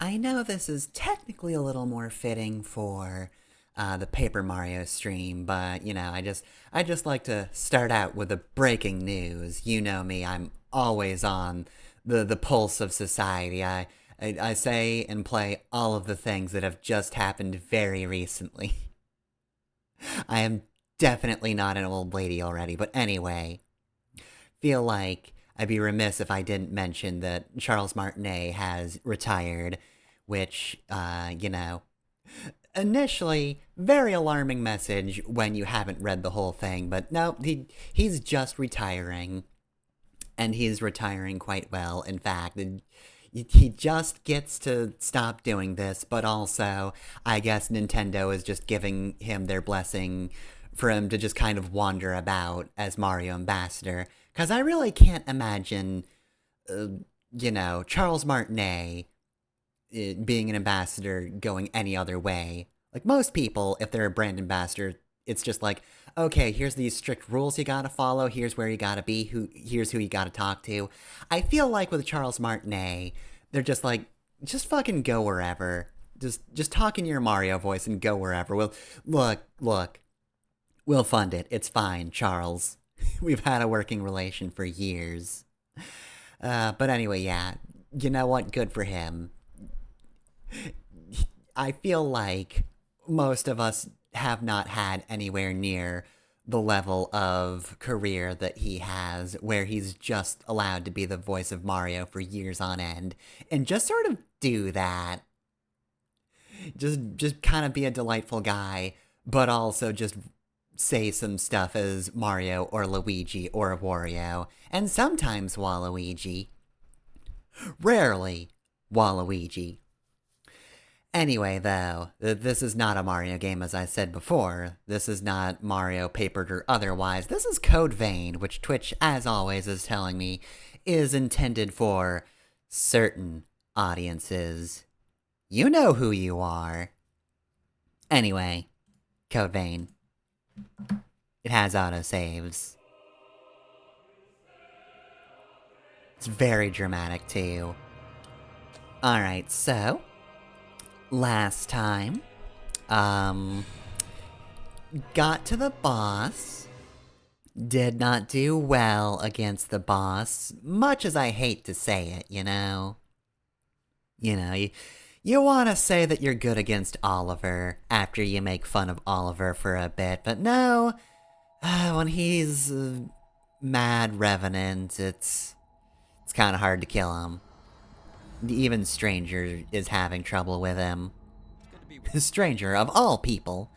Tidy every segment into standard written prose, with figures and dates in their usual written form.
I know this is technically a little more fitting for the Paper Mario stream, but I just like to start out with the breaking news. You know me, I'm always on the pulse of society. I say and play all of the things that have just happened very recently. I am definitely not an old lady already, but anyway, feel like I'd be remiss if I didn't mention that Charles Martinet has retired, which, initially, very alarming message when you haven't read the whole thing, but no, he's just retiring, and he's retiring quite well. In fact, he just gets to stop doing this, but also, I guess Nintendo is just giving him their blessing for him to just kind of wander about as Mario Ambassador. Because I really can't imagine, Charles Martinet being an ambassador going any other way. Like most people, if they're a brand ambassador, it's just like, okay, here's these strict rules you gotta follow, here's where you gotta be, here's who you gotta talk to. I feel like with Charles Martinet, they're just like, just fucking go wherever. Just talk in your Mario voice and go wherever. Well, look, we'll fund it. It's fine, Charles. We've had a working relation for years. But anyway, yeah, you know what? Good for him. I feel like most of us have not had anywhere near the level of career that he has, where he's just allowed to be the voice of Mario for years on end, and just sort of do that. Just kind of be a delightful guy, but also just say some stuff as Mario or Luigi or Wario, and sometimes Waluigi. Rarely Waluigi. Anyway, though, this is not a Mario game, as I said before. This is not Mario papered or otherwise. This is Code Vein, which Twitch, as always, is telling me is intended for certain audiences. You know who you are. Anyway, Code Vein. It has autosaves. It's very dramatic, too. Alright, so... last time... got to the boss. Did not do well against the boss, much as I hate to say it, you know? You want to say that you're good against Oliver after you make fun of Oliver for a bit, but no, when he's mad Revenant, it's kind of hard to kill him. Even Stranger is having trouble with him. Stranger, of all people.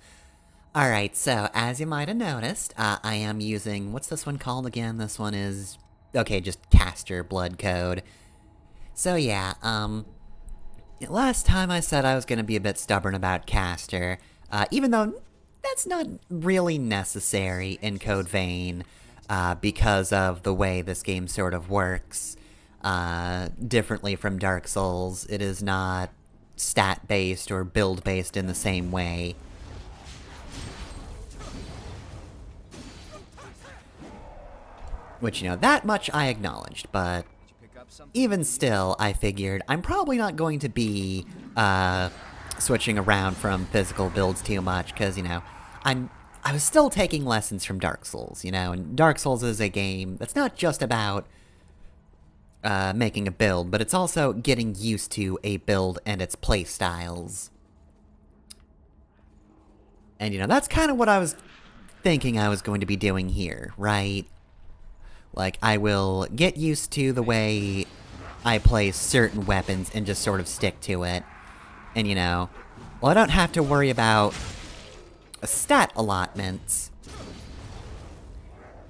Alright, so, as you might have noticed, I am using... what's this one called again? This one is... okay, just Caster Blood Code. So yeah, last time I said I was gonna be a bit stubborn about Caster, even though that's not really necessary in Code Vein, because of the way this game sort of works. Differently from Dark Souls, it is not stat-based or build-based in the same way. Which, that much I acknowledged, but even still, I figured I'm probably not going to be, switching around from physical builds too much, because, I was still taking lessons from Dark Souls, and Dark Souls is a game that's not just about, making a build, but it's also getting used to a build and its playstyles. And, that's kind of what I was thinking I was going to be doing here, right? Like, I will get used to the way I play certain weapons and just sort of stick to it. And, well, I don't have to worry about stat allotments.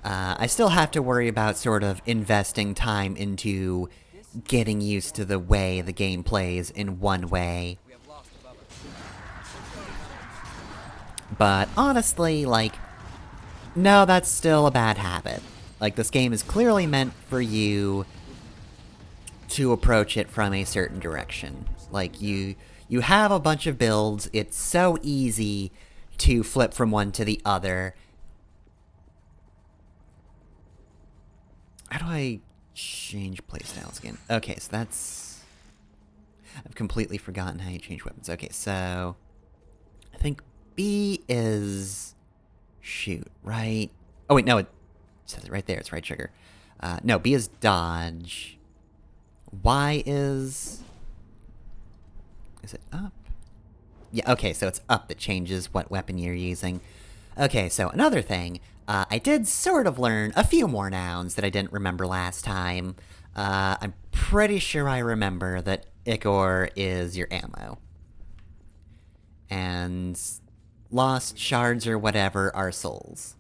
I still have to worry about sort of investing time into getting used to the way the game plays in one way. But honestly, like, no, that's still a bad habit. Like, this game is clearly meant for you to approach it from a certain direction. Like, you have a bunch of builds, it's so easy to flip from one to the other. How do I change playstyles again? Okay, so that's... I've completely forgotten how you change weapons. Okay, so... I think B is... shoot, right? Oh wait, no, it says it right there, it's right trigger. No, B is dodge. Y is... is it up? Yeah, okay, so it's up that changes what weapon you're using. Okay, so another thing. I did sort of learn a few more nouns that I didn't remember last time. I'm pretty sure I remember that Ichor is your ammo. And lost shards or whatever are souls.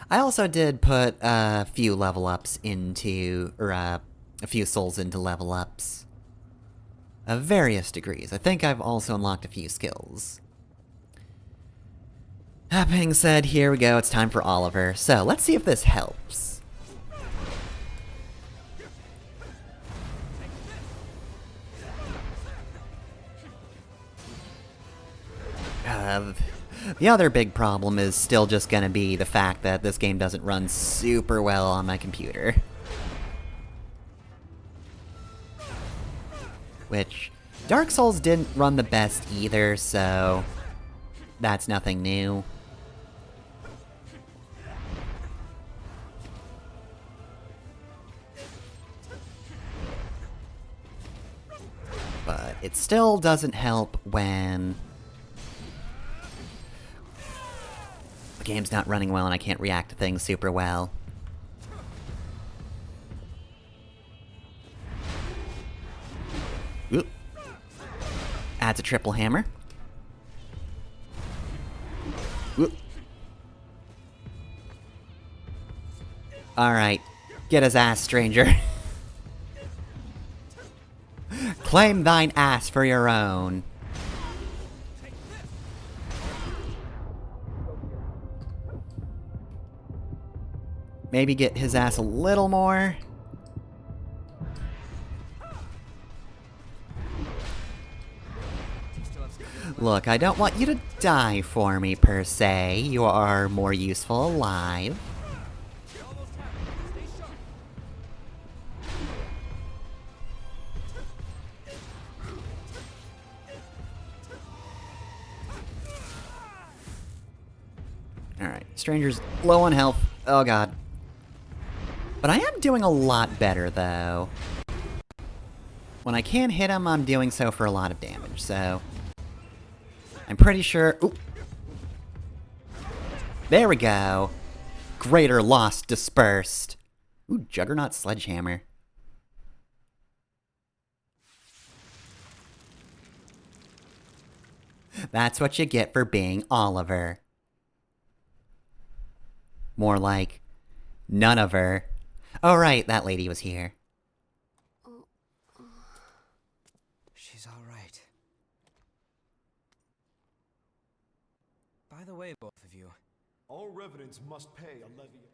I also did put a few level ups into, or a few souls into level ups. Of various degrees. I think I've also unlocked a few skills. That being said, here we go, it's time for Oliver. So, let's see if this helps. The other big problem is still just gonna be the fact that this game doesn't run super well on my computer. Which, Dark Souls didn't run the best either, so that's nothing new. But it still doesn't help when the game's not running well and I can't react to things super well. Oop. Adds a triple hammer. Oop. Alright. Get his ass, stranger. Claim thine ass for your own. Maybe get his ass a little more. Look, I don't want you to die for me, per se. You are more useful alive. Alright, Stranger's low on health. Oh god. But I am doing a lot better, though. When I can't hit him, I'm doing so for a lot of damage, so... I'm pretty sure... Ooh. There we go. Greater loss dispersed. Ooh, Juggernaut Sledgehammer. That's what you get for being Oliver. More like, none of her. Oh right, that lady was here. She's alright. By the way, both of you. All revenants must pay a levy.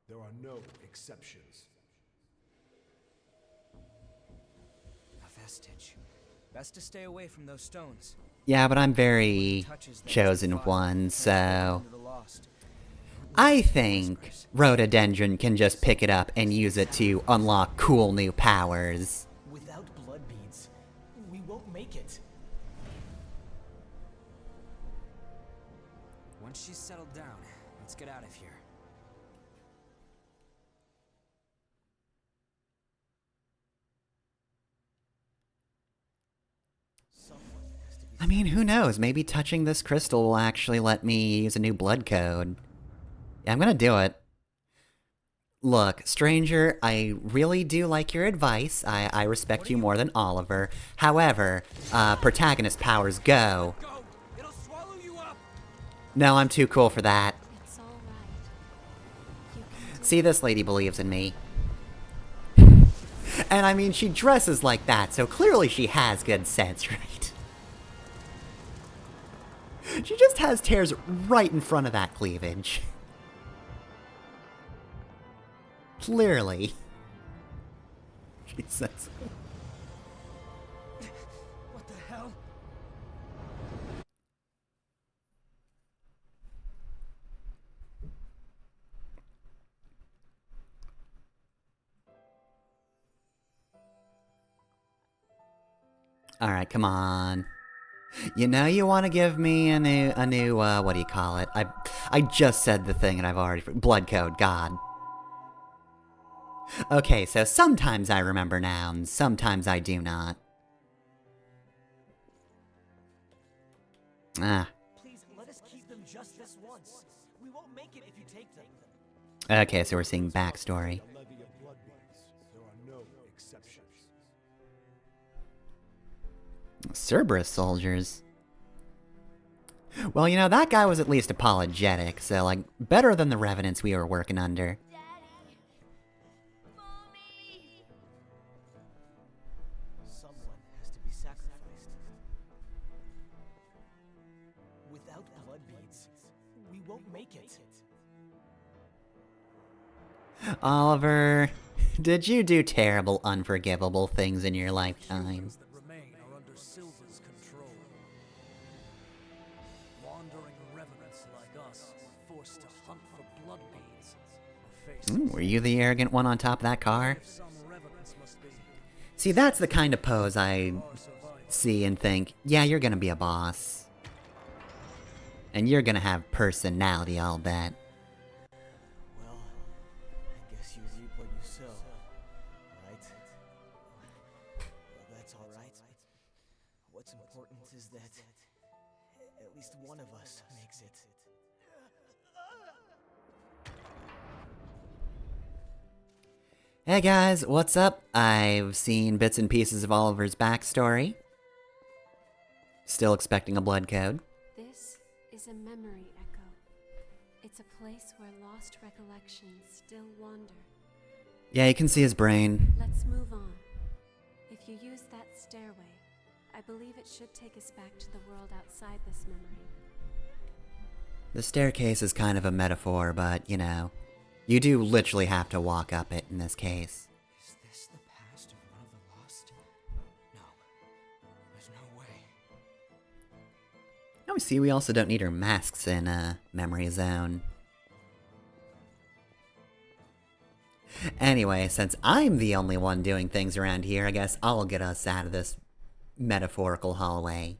There are no exceptions. A vestige. Best to stay away from those stones. Yeah, but I'm very chosen one, so... I think Rhododendron can just pick it up and use it to unlock cool new powers. Without blood beads, we won't make it. Once she's settled down, let's get out of here. I mean, who knows? Maybe touching this crystal will actually let me use a new blood code. Yeah, I'm gonna do it. Look, Stranger, I really do like your advice. I respect you more than Oliver. However, protagonist powers go. It'll swallow you up. No, I'm too cool for that. It's all right. You can do See, this lady believes in me. And I mean, she dresses like that, so clearly she has good sense, right? She just has tears right in front of that cleavage. Clearly. Jesus. What the hell? Alright, come on. You know you want to give me a new, what do you call it? I just said the thing and I've already... Blood code, God. Okay, so sometimes I remember nouns, sometimes I do not. Ah. Please let us keep them just this once. We won't make it if you take them. Okay, so we're seeing backstory. A levy of blood beads. There are no exceptions. Cerberus soldiers. Well, you know, that guy was at least apologetic, so, like, better than the revenants we were working under. Daddy! Mommy! Someone has to be sacrificed. Without blood beads, we won't make it. Oliver, did you do terrible, unforgivable things in your lifetime? that remain are under Silver's control. Wandering revenants like us are forced to hunt for blood beads. Or face Were you the arrogant one on top of that car? some revenants must be See, that's the kind of pose I see and think, yeah, you're gonna be a boss. And you're gonna have personality, I'll bet. Well, I guess you reap what you sow, right? Well, that's all right. What's important is that at least one of us makes it. Hey guys, what's up? I've seen bits and pieces of Oliver's backstory. Still expecting a blood code. This is a memory echo. It's a place where lost recollections still wander. Yeah, you can see his brain. Let's move on. If you use that stairway, I believe it should take us back to the world outside this memory. The staircase is kind of a metaphor, but, you know, you do literally have to walk up it in this case. Is this the past of one of the lost? No. There's no way. Oh, see, we also don't need our masks in Memory Zone. Anyway, since I'm the only one doing things around here, I guess I'll get us out of this metaphorical hallway.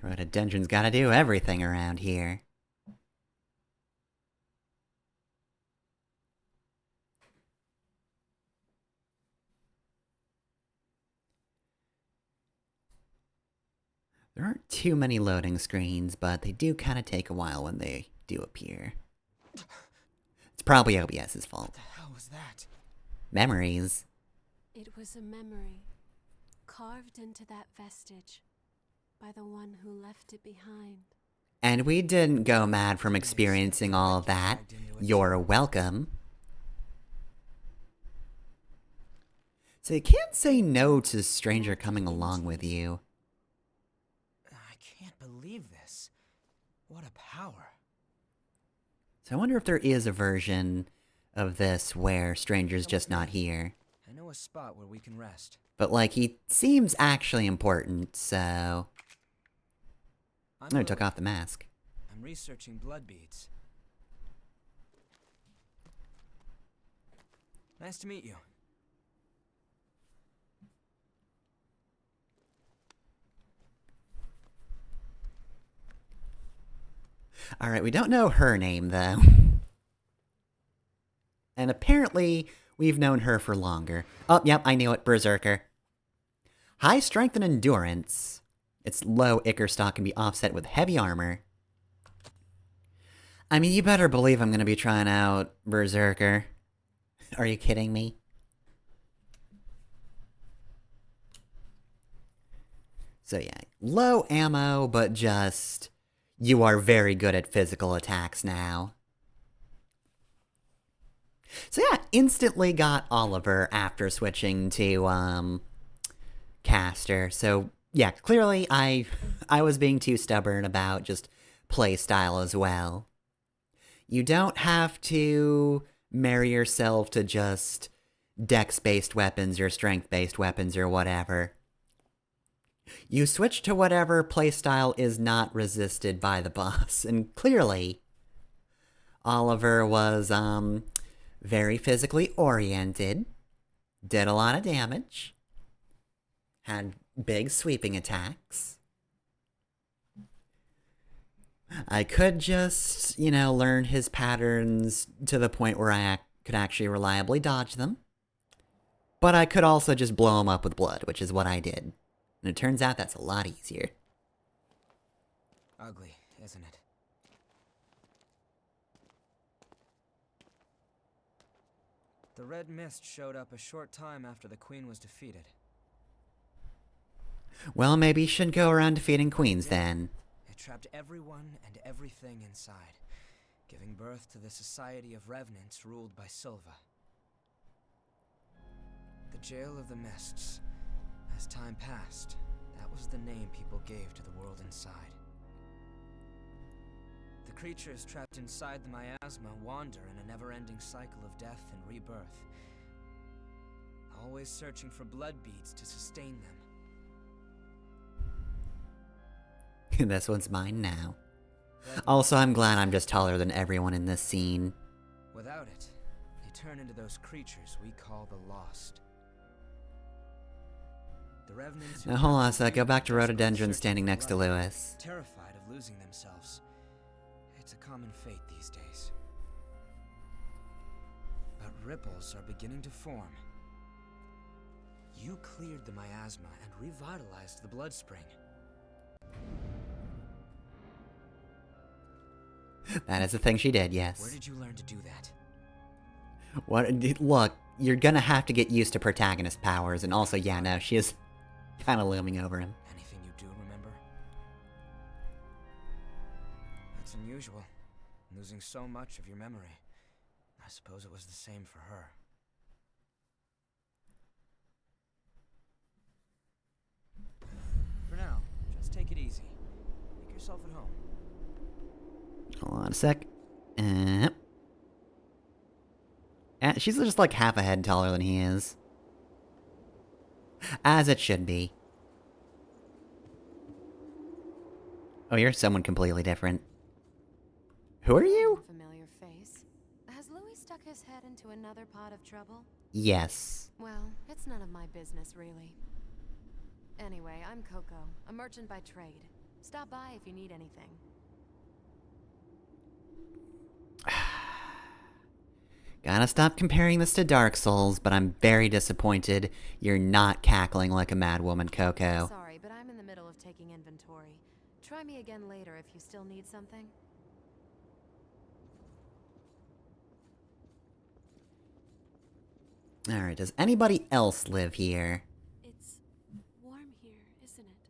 Rhododendron's gotta do everything around here. There aren't too many loading screens, but they do kind of take a while when they do appear. It's probably OBS's fault. What the hell was that? Memories. It was a memory, carved into that vestige by the one who left it behind. And we didn't go mad from experiencing all of that. You're welcome. So you can't say no to a stranger coming along with you. I can't believe this. What a power. So I wonder if there is a version of this where stranger's just not here. I know a spot where we can rest. But, like, he seems actually important, so... No, he took off the mask. I'm researching blood beads. Nice to meet you. Alright, we don't know her name, though. And apparently, we've known her for longer. Oh, yep, I knew it. Berserker. High strength and endurance. Its low Ichor stock can be offset with heavy armor. I mean, you better believe I'm gonna be trying out Berserker. Are you kidding me? So yeah, low ammo, but just... You are very good at physical attacks now. So yeah, instantly got Oliver after switching to, Caster. So yeah, clearly I was being too stubborn about just playstyle as well. You don't have to marry yourself to just dex-based weapons or strength-based weapons or whatever. You switch to whatever playstyle is not resisted by the boss, and clearly, Oliver was, very physically oriented, did a lot of damage, had big sweeping attacks. I could just, you know, learn his patterns to the point where I could actually reliably dodge them, but I could also just blow him up with blood, which is what I did. And it turns out that's a lot easier. Ugly, isn't it? The red mist showed up a short time after the queen was defeated. Well, maybe you should go around defeating queens then. It trapped everyone and everything inside, giving birth to the Society of Revenants ruled by Silva. The Jail of the Mists. As time passed, that was the name people gave to the world inside. The creatures trapped inside the miasma wander in a never-ending cycle of death and rebirth, always searching for blood beads to sustain them. This one's mine now. Also, I'm glad I'm just taller than everyone in this scene. Without it, they turn into those creatures we call the Lost. The Revenants Now hold on a sec, go back to Rhododendron standing next to Lewis. terrified of losing themselves. It's a common fate these days. But ripples are beginning to form. You cleared the miasma and revitalized the blood spring. That is the thing she did, yes. Where did you learn to do that? What? Look, you're gonna have to get used to protagonist powers, and also, yeah, no, she is kind of looming over him. Anything you do remember? That's unusual. Losing so much of your memory. I suppose it was the same for her. For now, just take it easy. Make yourself at home. on a sec. She's just like half a head taller than he is. As it should be. Oh, you're someone completely different. Who are you? Familiar face. Has Louis stuck his head into another pot of trouble? Yes. Well, it's none of my business, really. Anyway, I'm Coco, a merchant by trade. Stop by if you need anything. Gotta stop comparing this to Dark Souls, but I'm very disappointed you're not cackling like a madwoman, Coco. Sorry, but I'm in the middle of taking inventory. Try me again later if you still need something. Alright, does anybody else live here? It's warm here, isn't it?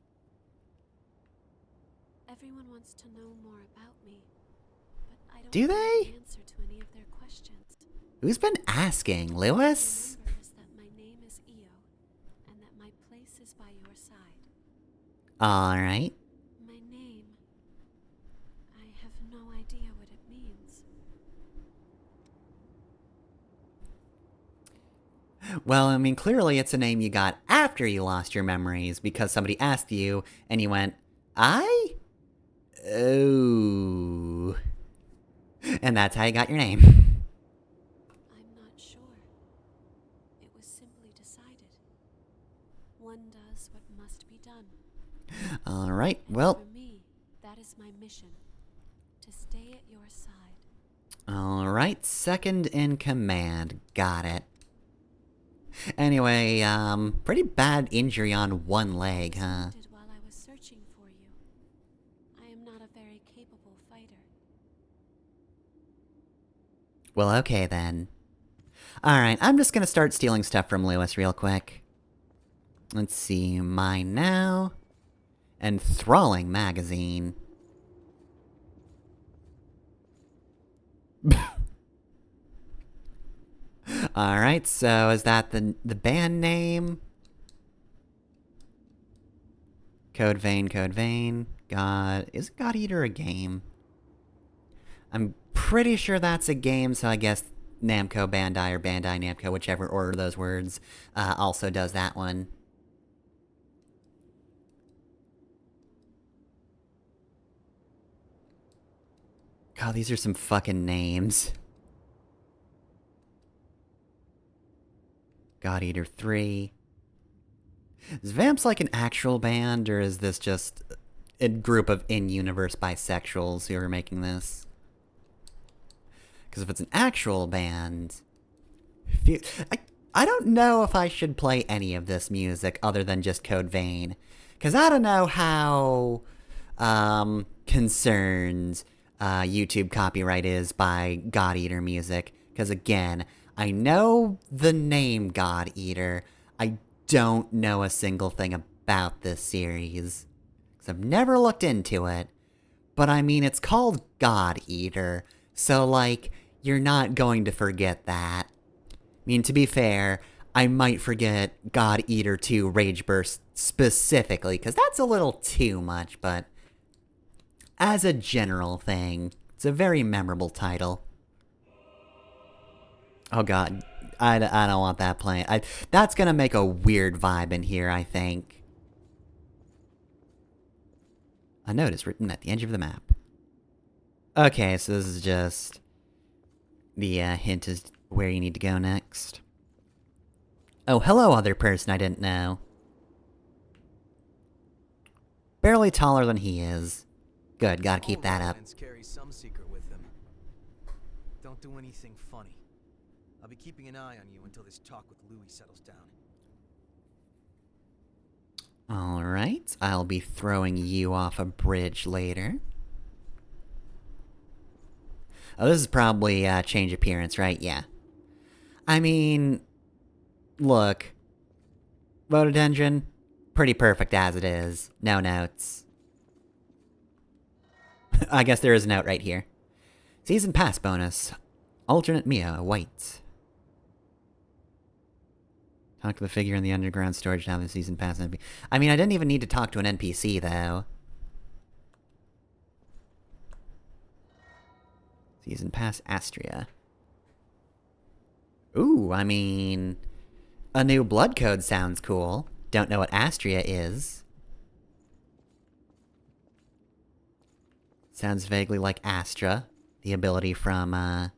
Everyone wants to know more about me, but I don't Do know they? the answer to any of their questions. Who's been asking, Lewis? Remember is that my name is Io, and that my place is by your side. Alright. My name. I have no idea what it means. Well, I mean, clearly it's a name you got after you lost your memories because somebody asked you and you went, I? Oh. And that's how you got your name. I'm not sure. It was simply decided. One does what must be done. Alright, And well. for me, that is my mission. To stay at your side. Alright, second in command. Got it. Anyway, pretty bad injury on one leg, huh? Wounded while I was searching for you. I am not a very capable fighter. Well, okay then. Alright, I'm just gonna start stealing stuff from Lewis real quick. Let's see, mine now. Enthralling magazine. Alright, so is that the band name? Code Vein. God, is God Eater a game? I'm pretty sure that's a game, so I guess Namco Bandai or Bandai Namco, whichever order those words, also does that one. God, these are some fucking names. God Eater 3. Is Vamps like an actual band, or is this just a group of in-universe bisexuals who are making this? Because if it's an actual band... I don't know if I should play any of this music other than just Code Vein. Because I don't know how concerned YouTube copyright is by God Eater music. Because again, I know the name God Eater. I don't know a single thing about this series. Because I've never looked into it. But I mean, it's called God Eater. So, like, you're not going to forget that. I mean, to be fair, I might forget God Eater 2 Rage Burst specifically, because that's a little too much, but as a general thing, it's a very memorable title. Oh god, I don't want that playing. That's gonna make a weird vibe in here, I think. A note is written at the edge of the map. Okay, so this is just... the hint is where you need to go next. Oh, hello, other person I didn't know. Barely taller than he is. Good, gotta keep that up. Carry some secret with them. Don't do anything funny. I'll be keeping an eye on you until this talk with Louis settles down. Alright, I'll be throwing you off a bridge later. Oh, this is probably change appearance, right? Yeah. I mean, look. Rhododendron, pretty perfect as it is. No notes. I guess there is a note right here. Season Pass bonus. Alternate Mia, white. Talk to the figure in the underground storage now the Season Pass NPC. I mean, I didn't even need to talk to an NPC, though. Season Pass Astria. Ooh, I mean... a new blood code sounds cool. Don't know what Astria is. Sounds vaguely like Astra, the ability from,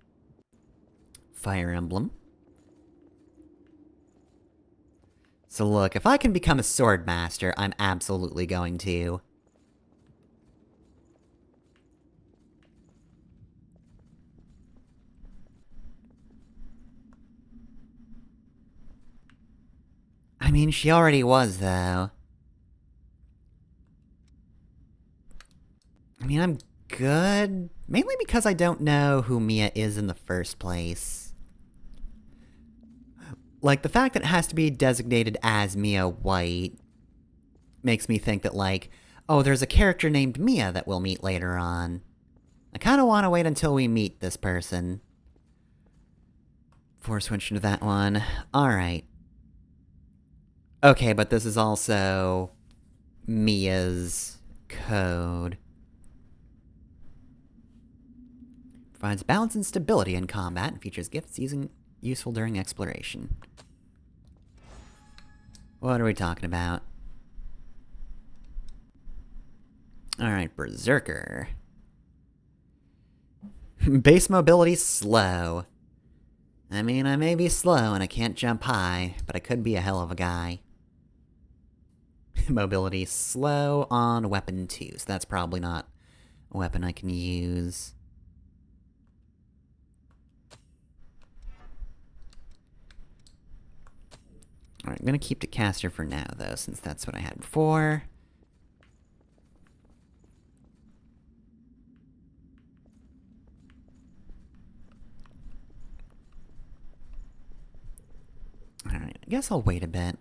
Fire Emblem. So look, if I can become a sword master, I'm absolutely going to. I mean, she already was, though. I mean, I'm good. Mainly because I don't know who Mia is in the first place. Like, the fact that it has to be designated as Mia White makes me think that, like, oh, there's a character named Mia that we'll meet later on. I kind of want to wait until we meet this person before switching to that one. Alright. Okay, but this is also Mia's code. Provides balance and stability in combat and features gifts useful during exploration. What are we talking about? Alright, Berserker. Base mobility slow. I mean, I may be slow and I can't jump high, but I could be a hell of a guy. Mobility slow on weapon 2, so that's probably not a weapon I can use. Alright, I'm gonna keep the caster for now, though, since that's what I had before. Alright, I guess I'll wait a bit.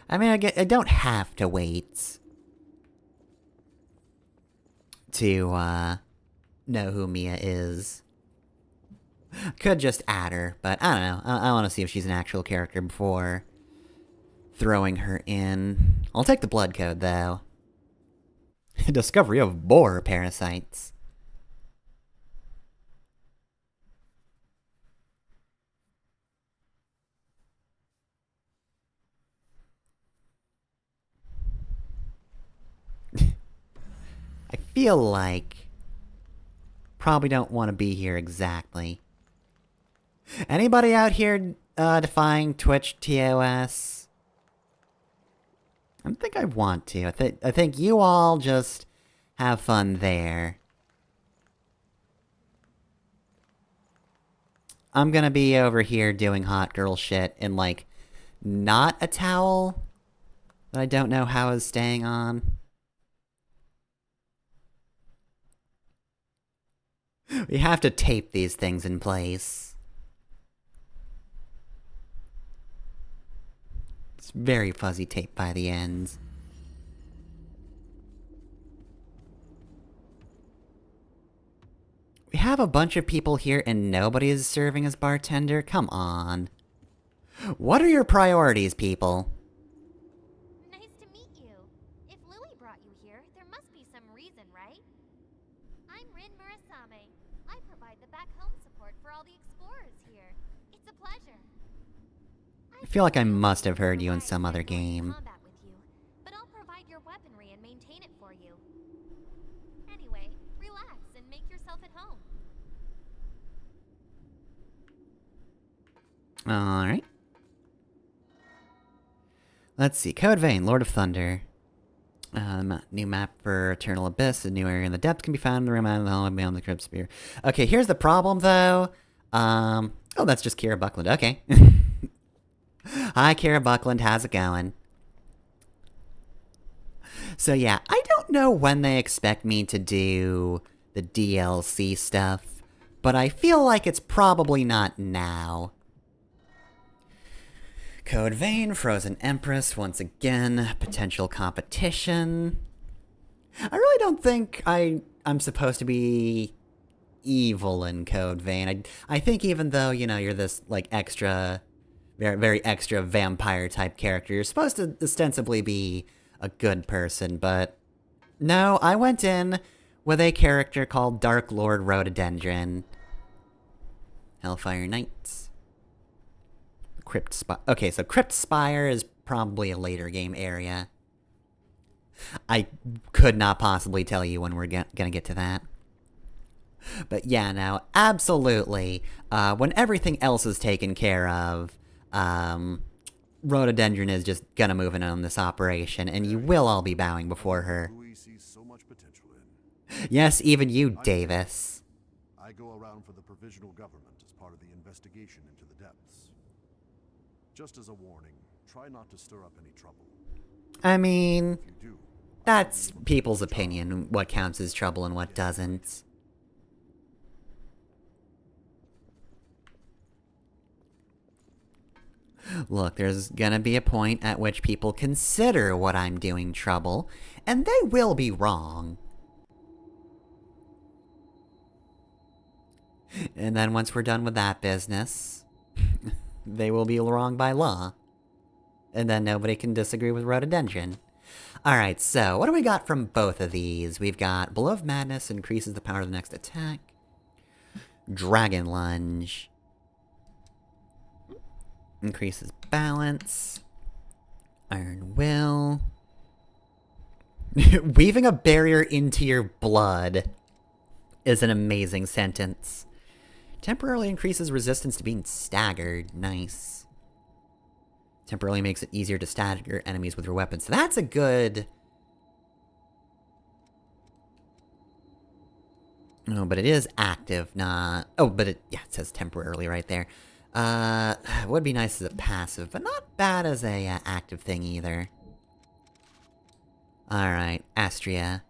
I mean, I don't have to wait to, know who Mia is. Could just add her, but I don't know. I want to see if she's an actual character before throwing her in. I'll take the blood code, though. Discovery of boar parasites. I feel like... probably don't want to be here exactly. Anybody out here defying Twitch TOS? I don't think I want to. I think you all just have fun there. I'm gonna be over here doing hot girl shit in, like, not a towel that I don't know how is staying on. We have to tape these things in place. It's very fuzzy tape by the ends. We have a bunch of people here and nobody is serving as bartender? Come on. What are your priorities, people? Nice to meet you. If Louis brought you here, there must be some reason, right? I'm Rin Murasame. I provide the back home support for all the explorers here. It's a pleasure. I feel like I must have heard you in some other game. Combat with you, but I'll provide your weaponry and maintain it for you. Anyway, relax and make yourself at home. Alright. Let's see. Code Vein, Lord of Thunder. New map for Eternal Abyss. A new area in the depths can be found in the room out of the hall beyond the Crypt Spear. Okay, here's the problem, though. Oh, that's just Kira Buckland. Okay. Hi, Kira Buckland. How's it going? So, yeah, I don't know when they expect me to do the DLC stuff, but I feel like it's probably not now. Code Vein, Frozen Empress, once again, potential competition. I really don't think I'm supposed to be evil in Code Vein. I think even though, you know, you're this, like, extra, very, very extra vampire-type character, you're supposed to ostensibly be a good person, but no, I went in with a character called Dark Lord Rhododendron, Hellfire Knights. Crypt Spire. Okay, so Crypt Spire is probably a later game area. I could not possibly tell you when we're gonna get to that. But yeah, now, absolutely, when everything else is taken care of, Rhododendron is just gonna move in on this operation, and you will all be bowing before her. Louis sees so much potential in. Yes, even you, Davis. I go around for the provisional government as part of the investigation into the depths. Just as a warning, try not to stir up any trouble. I mean, If you do, that's people's opinion, what counts as trouble and what doesn't. Look, there's gonna be a point at which people consider what I'm doing trouble, and they will be wrong. And then once we're done with that business, they will be wrong by law. And then nobody can disagree with Rhododendron. Alright, so what do we got from both of these? We've got Blow of Madness, increases the power of the next attack. Dragon Lunge. Increases balance. Iron Will. Weaving a barrier into your blood is an amazing sentence. Temporarily increases resistance to being staggered. Nice. Temporarily makes it easier to stagger enemies with your weapons. So that's a good... Oh, but it is active, not... Oh, but it... Yeah, it says temporarily right there. Would be nice as a passive, but not bad as a active thing either. Alright, Astria.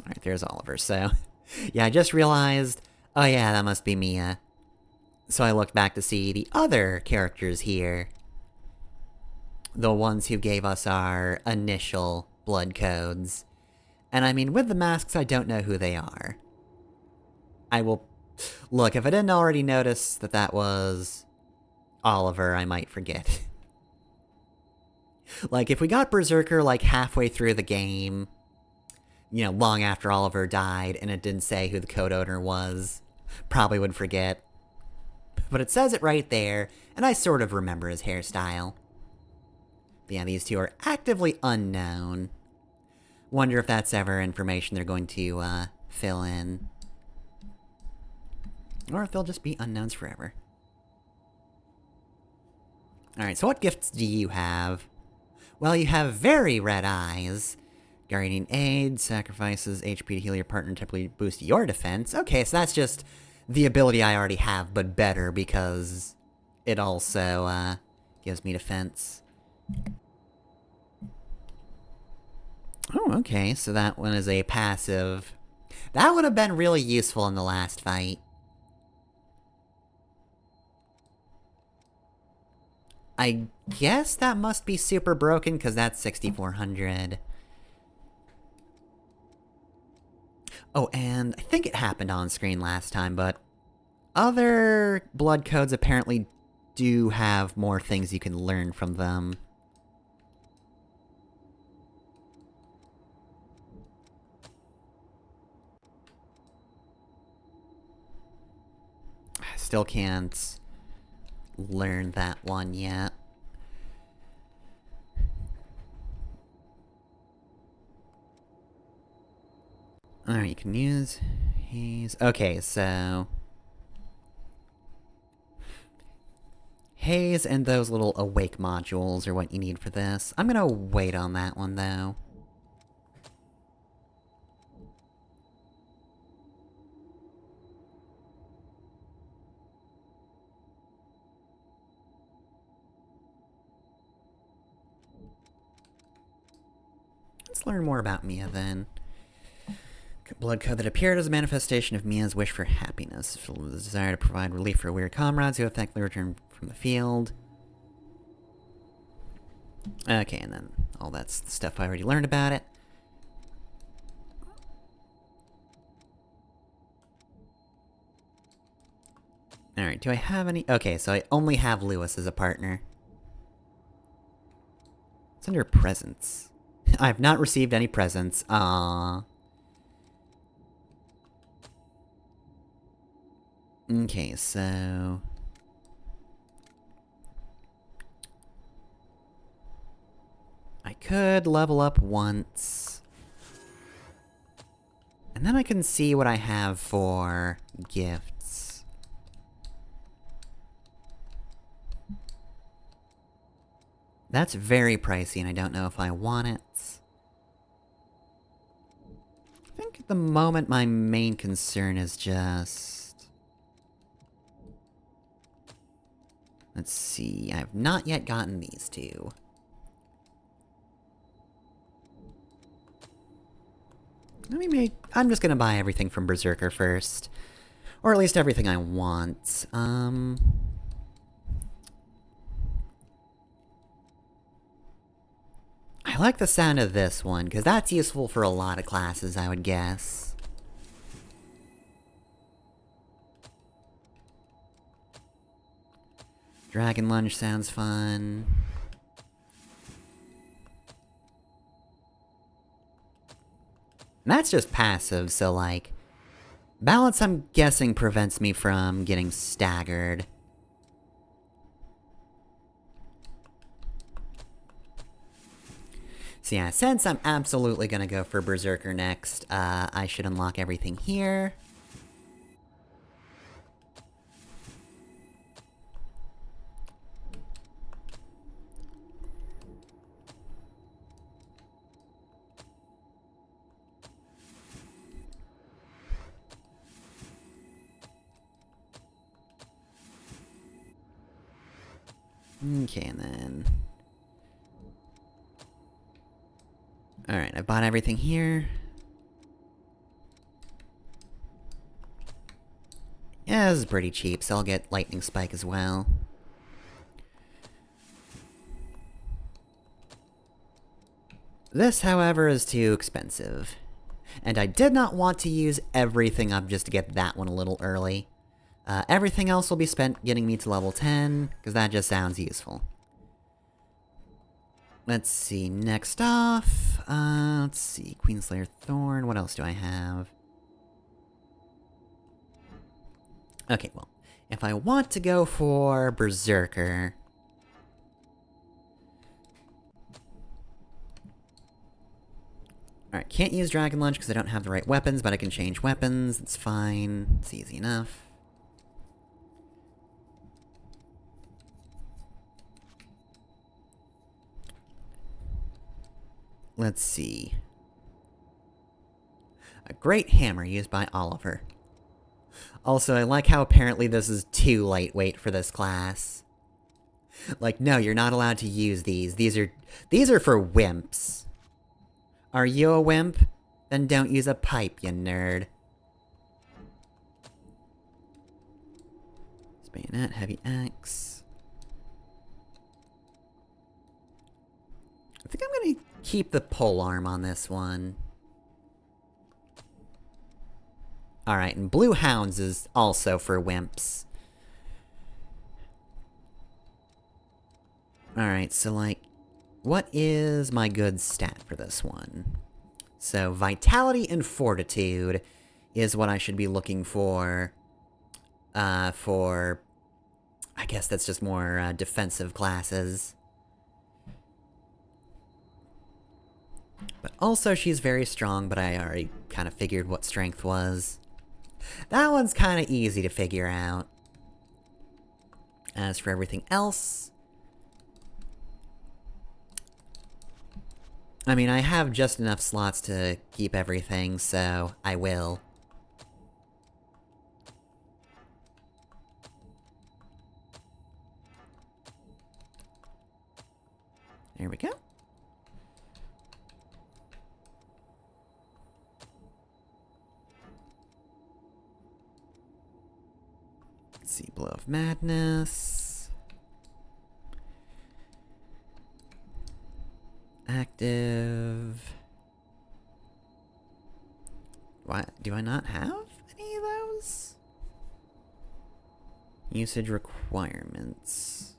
Alright, there's Oliver, so... Yeah, I just realized... Oh yeah, that must be Mia. So I looked back to see the other characters here. The ones who gave us our initial blood codes. And I mean, with the masks, I don't know who they are. I will... Look, if I didn't already notice that that was... Oliver, I might forget. Like, if we got Berserker, like, halfway through the game... You know, long after Oliver died, and it didn't say who the code owner was, probably would forget. But it says it right there, and I sort of remember his hairstyle. But yeah, these two are actively unknown. Wonder if that's ever information they're going to, fill in. Or if they'll just be unknowns forever. Alright, so what gifts do you have? Well, you have very red eyes. Guardian Aid, sacrifices HP to heal your partner and temporarily boost your defense. Okay, so that's just the ability I already have, but better, because it also, gives me defense. Oh, okay, so that one is a passive. That would have been really useful in the last fight. I guess that must be super broken, because that's 6,400. Oh, and I think it happened on screen last time, but other blood codes apparently do have more things you can learn from them. I still can't learn that one yet. Alright, you can use haze. Okay, so haze and those little awake modules are what you need for this. I'm gonna wait on that one, though. Let's learn more about Mia, then. Blood code that appeared as a manifestation of Mia's wish for happiness. Filled with the desire to provide relief for weary comrades who have thankfully returned from the field. Okay, and then all that's the stuff I already learned about it. Alright, do I have any? Okay, so I only have Lewis as a partner. It's under presents. I have not received any presents. Aww. Okay, so... I could level up once. And then I can see what I have for gifts. That's very pricey, and I don't know if I want it. I think at the moment my main concern is just... Let's see, I have not yet gotten these two. I'm just gonna buy everything from Berserker first. Or at least everything I want. I like the sound of this one, because that's useful for a lot of classes, I would guess. Dragon Lunge sounds fun. And that's just passive, so like... Balance, I'm guessing, prevents me from getting staggered. So yeah, since I'm absolutely gonna go for Berserker next, I should unlock everything here. Okay, and then... Alright, I bought everything here. Yeah, this is pretty cheap, so I'll get Lightning Spike as well. This, however, is too expensive. And I did not want to use everything up just to get that one a little early. Everything else will be spent getting me to level 10, because that just sounds useful. Let's see, next off... let's see, Queenslayer Thorn, what else do I have? Okay, well, if I want to go for Berserker... Alright, can't use Dragon Lunge because I don't have the right weapons, but I can change weapons, it's fine, it's easy enough. Let's see. A great hammer used by Fall-iver. Also, I like how apparently this is too lightweight for this class. Like, no, you're not allowed to use these. These are for wimps. Are you a wimp? Then don't use a pipe, you nerd. Bayonet, heavy axe. I think I'm gonna keep the polearm on this one. Alright, and Blue Hounds is also for wimps. Alright, so like, what is my good stat for this one? So, Vitality and Fortitude is what I should be looking for, I guess that's just more, defensive classes. But also, she's very strong, but I already kind of figured what strength was. That one's kind of easy to figure out. As for everything else... I mean, I have just enough slots to keep everything, so I will. There we go. Let's see, Blow of Madness. Active. What? Do I not have any of those? Usage requirements.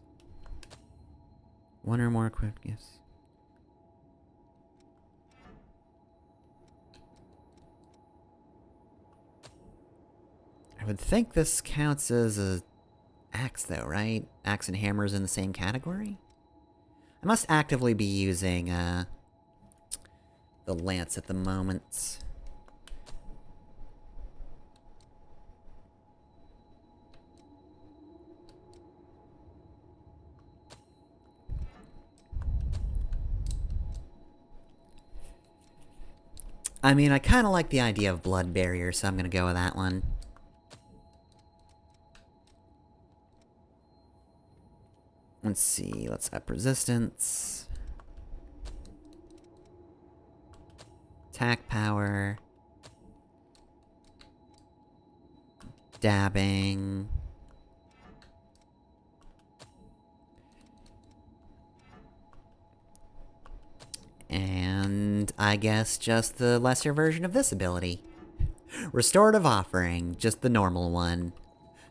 One or more equipped gifts. I would think this counts as a axe, though, right? Axe and hammer's in the same category? I must actively be using, the lance at the moment. I mean, I kind of like the idea of blood barrier, so I'm gonna go with that one. Let's see, let's up resistance. Attack power. Dabbing. And I guess just the lesser version of this ability. Restorative Offering, just the normal one.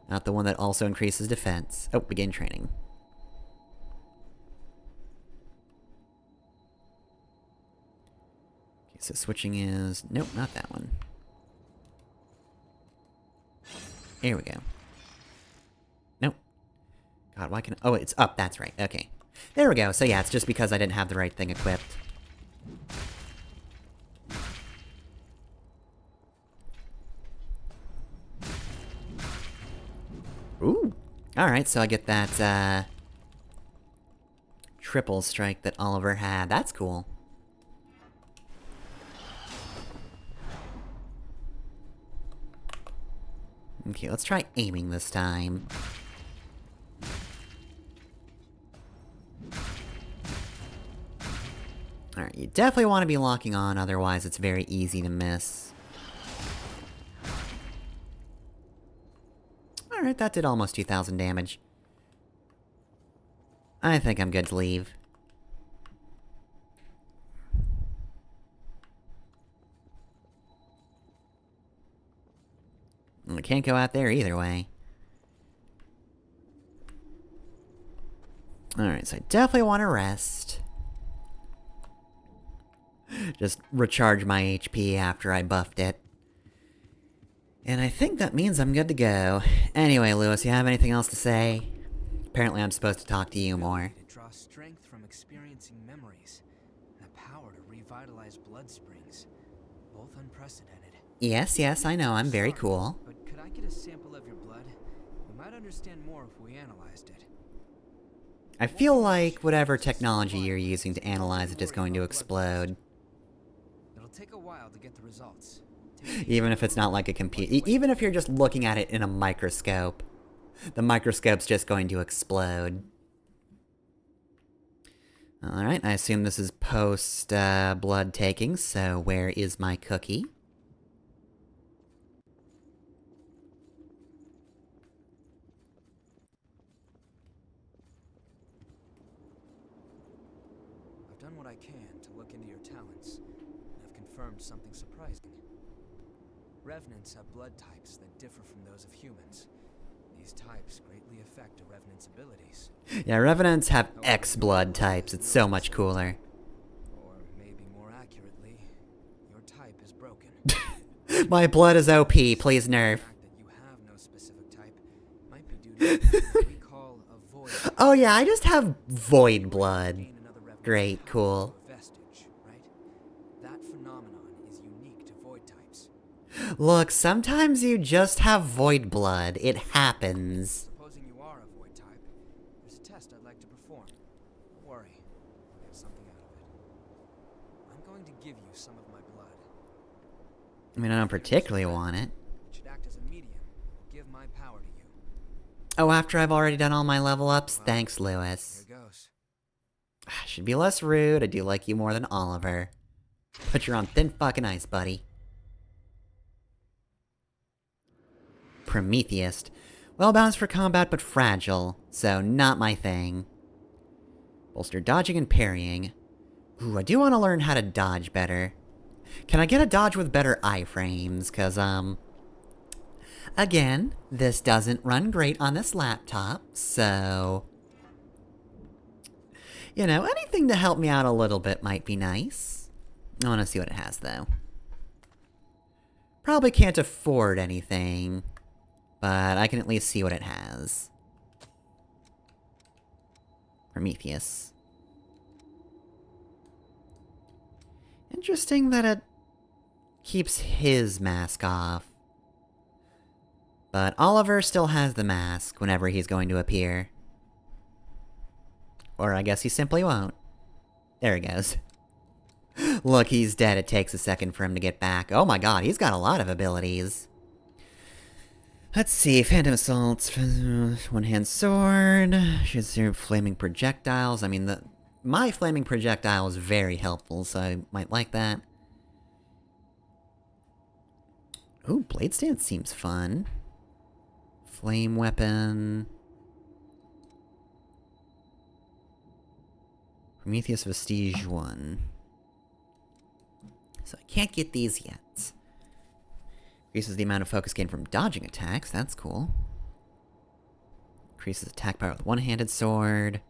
Not the one that also increases defense. Oh, begin training. Okay, so switching is... Nope, not that one. Here we go. Nope. God, why can... Oh, it's up, that's right, okay. There we go, so yeah, it's just because I didn't have the right thing equipped. Ooh! Alright, so I get that, triple strike that Oliver had. That's cool. Okay, let's try aiming this time. Alright, you definitely want to be locking on, otherwise it's very easy to miss. Alright, that did almost 2,000 damage. I think I'm good to leave. I can't go out there either way. Alright, so I definitely want to rest. Just recharge my HP after I buffed it. And I think that means I'm good to go. Anyway, Lewis, you have anything else to say? Apparently I'm supposed to talk to you more. To draw strength from experiencing memories, and the power to revitalize blood springs. Both unprecedented. Yes, yes, I know, I'm very cool. But could I get a sample of your blood? We might understand more if we analyzed it. I feel like whatever technology you're using to analyze it is going to explode. It'll take a while to get the results. Even if it's not like a computer. Even if you're just looking at it in a microscope. The microscope's just going to explode. Alright, I assume this is post blood taking, so where is my cookie? I've done what I can to look into your talents, and I've confirmed something surprising. Revenants have blood types that differ from those of humans. These types greatly affect a Revenant's abilities. Yeah, Revenants have X blood types. It's so much cooler. Or maybe more accurately, your type is broken. My blood is OP, please nerf. The fact that you have no specific type might be due to what we call a void. Oh yeah, I just have void blood. Great, cool. Vestige, right? That phenomenon is unique to void types. Look, sometimes you just have void blood. It happens. Supposing you are a void type, there's a test I'd like to perform. Don't worry, I'll get something out of it. I'm going to give you some of my blood. I mean, I don't particularly want it. It should act as a medium. Will give my power to you. Oh, after I've already done all my level ups? Thanks, Lewis. Here goes. Should be less rude. I do like you more than Oliver. But you're on thin fucking ice, buddy. Prometheus. Well balanced for combat, but fragile. So, not my thing. Bolster dodging and parrying. Ooh, I do want to learn how to dodge better. Can I get a dodge with better iframes? Cause, again, this doesn't run great on this laptop, so... You know, anything to help me out a little bit might be nice. I want to see what it has, though. Probably can't afford anything. but I can at least see what it has. Prometheus. Interesting that it keeps his mask off. But Oliver still has the mask whenever he's going to appear. Or I guess he simply won't. There he goes. Look, he's dead. It takes a second for him to get back. Oh my god, he's got a lot of abilities. Let's see, Phantom Assaults, one-hand sword, shoots through flaming projectiles. I mean, my flaming projectile is very helpful, so I might like that. Ooh, Blade Stance seems fun. Flame weapon. Prometheus Vestige 1. So I can't get these yet. Increases the amount of focus gained from dodging attacks, that's cool. Increases attack power with one-handed sword.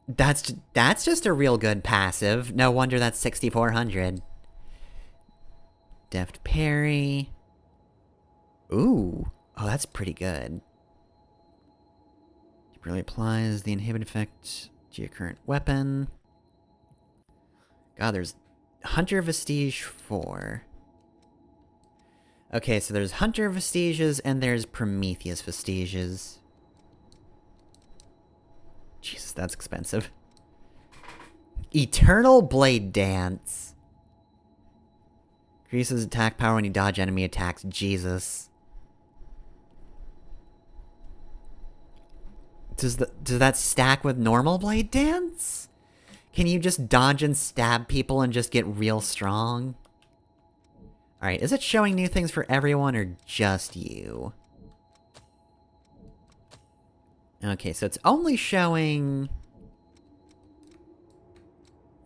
That's just a real good passive. No wonder that's 6,400. Deft parry. Ooh. Oh, that's pretty good. It really applies the inhibit effect to your current weapon. God, there's Hunter Vestige 4. Okay, so there's Hunter Vestiges and there's Prometheus Vestiges. Jesus, that's expensive. Eternal Blade Dance. Increases attack power when you dodge enemy attacks. Jesus. Does that stack with normal Blade Dance? Can you just dodge and stab people and just get real strong? Alright, is it showing new things for everyone or just you? Okay, so it's only showing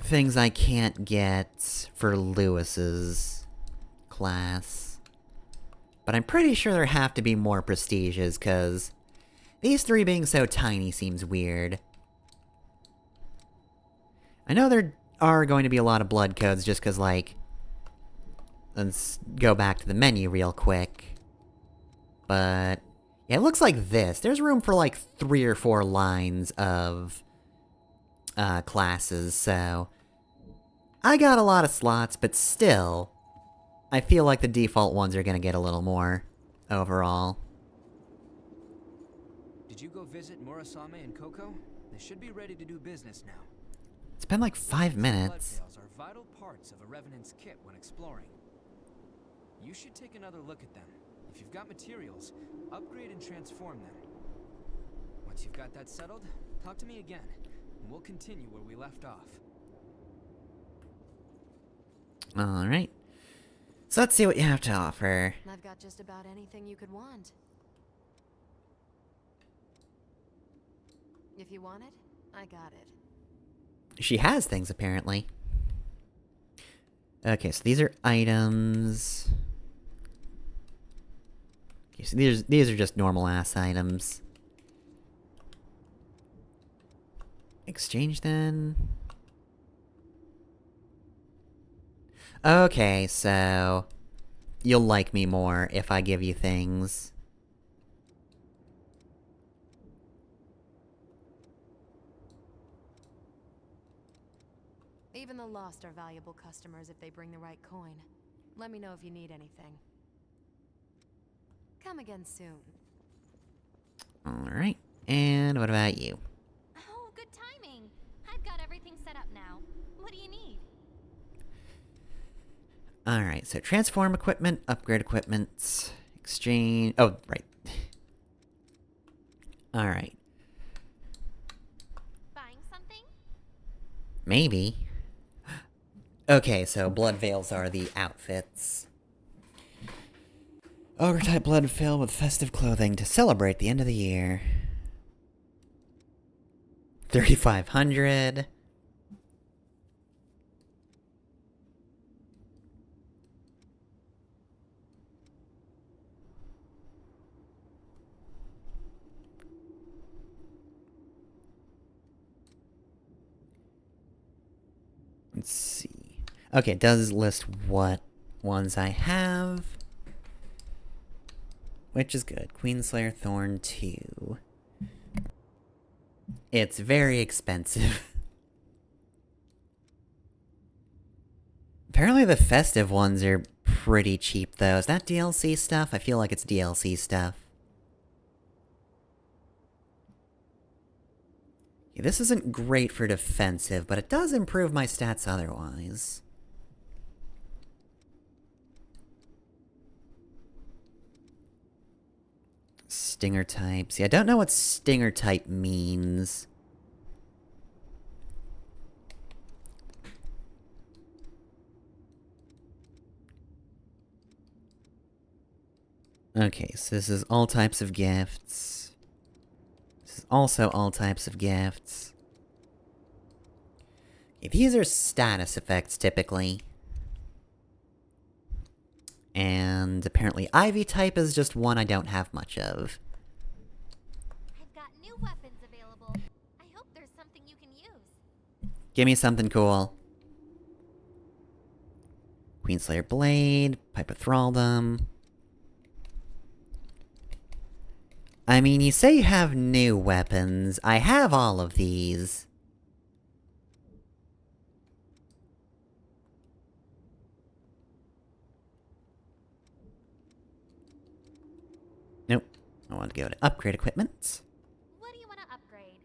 things I can't get for Lewis's class. But I'm pretty sure there have to be more prestiges, because these three being so tiny seems weird. I know there are going to be a lot of blood codes just because, like... Let's go back to the menu real quick. But... yeah, it looks like this. There's room for, like, 3 or 4 lines of... classes, so... I got a lot of slots, but still... I feel like the default ones are gonna get a little more, overall. Did you go visit Murasame and Coco? They should be ready to do business now. It's been like 5 minutes. Blood veils are vital parts of a Revenant's kit when exploring. You should take another look at them. If you've got materials, upgrade and transform them. Once you've got that settled, talk to me again, and we'll continue where we left off. Alright. So let's see what you have to offer. I've got just about anything you could want. If you want it, I got it. She has things, apparently. Okay, so these are items. Okay, so these are just normal-ass items. Exchange, then. Okay, so... you'll like me more if I give you things. Even the lost are valuable customers if they bring the right coin. Let me know if you need anything. Come again soon. Alright, and what about you? Oh, good timing. I've got everything set up now. What do you need? Alright, so transform equipment, upgrade equipment, exchange... oh, right. Alright. Buying something? Maybe. Okay, so blood veils are the outfits. Ogre-type blood veil with festive clothing to celebrate the end of the year. 3,500. Let's see. Okay, it does list what ones I have. which is good. Queenslayer Thorn 2. It's very expensive. Apparently the festive ones are pretty cheap, though. Is that DLC stuff? I feel like it's DLC stuff. Yeah, this isn't great for defensive, but it does improve my stats otherwise. Stinger types. Yeah, I don't know what stinger type means. Okay, so this is all types of gifts. This is also all types of gifts. Okay, these are status effects, typically. And apparently Ivy type is just one I don't have much of. I've got new weapons available. I hope there's something you can use. Give me something cool. Queenslayer Blade, Pipe of Thraldom. I mean, you say you have new weapons. I have all of these. Nope. I want to go to upgrade equipment. What do you want to upgrade?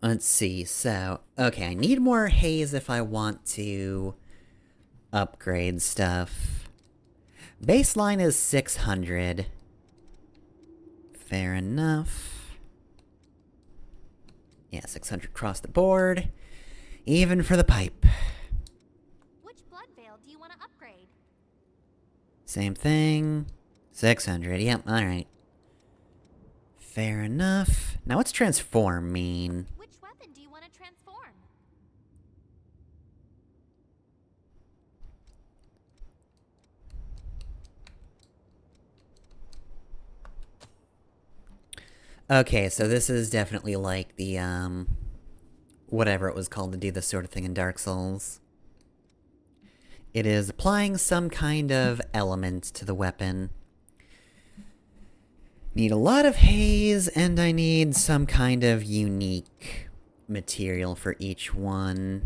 Let's see, so... Okay, I need more haze if I want to upgrade stuff. Baseline is 600. Fair enough. Yeah, 600 across the board. Even for the pipe. Which blood veil do you want to upgrade? Same thing. 600, yep, alright. Fair enough. Now what's transform mean? Which weapon do you want to transform? Okay, so this is definitely like the, whatever it was called to do this sort of thing in Dark Souls. It is applying some kind of element to the weapon. Need a lot of haze, and I need some kind of unique material for each one.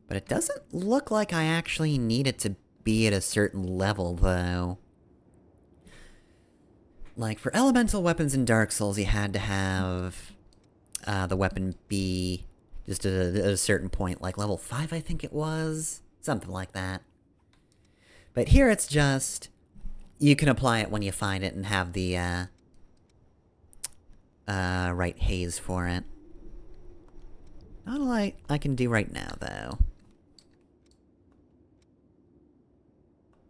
But it doesn't look like I actually need it to be at a certain level, though. Like, for elemental weapons in Dark Souls, you had to have the weapon be just at a certain point, like level 5, I think it was? Something like that. But here it's just, you can apply it when you find it and have the right haze for it. Not a lot I can do right now, though.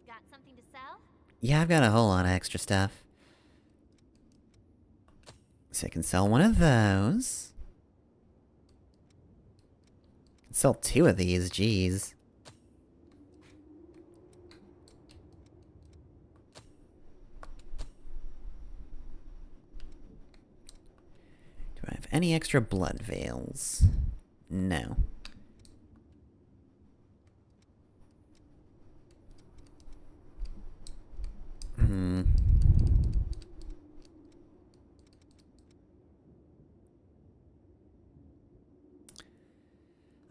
Got something to sell? Yeah, I've got a whole lot of extra stuff. So I can sell one of those. Sell 2 of these, jeez. Do I have any extra blood veils? No.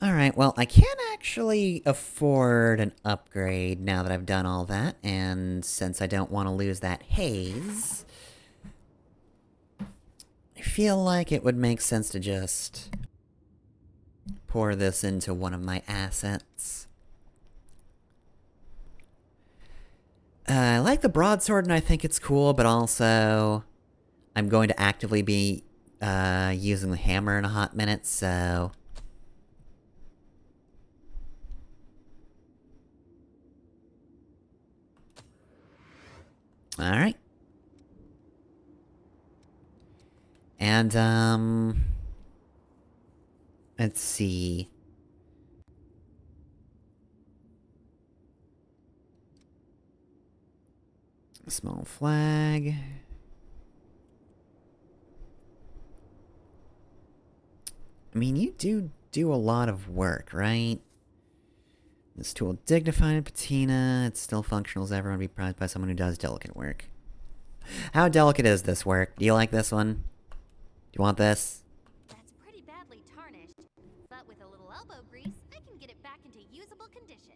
Alright, well, I can't actually afford an upgrade now that I've done all that, and since I don't want to lose that haze, I feel like it would make sense to just pour this into one of my assets. I like the broadsword and I think it's cool, but also I'm going to actively be using the hammer in a hot minute, so... Alright. And, let's see. Small flag. I mean, you do a lot of work, right? This tool dignified and patina. It's still functional as everyone be prized by someone who does delicate work. How delicate is this work? Do you like this one? Do you want this? That's pretty badly tarnished, but with a little elbow grease, I can get it back into usable condition.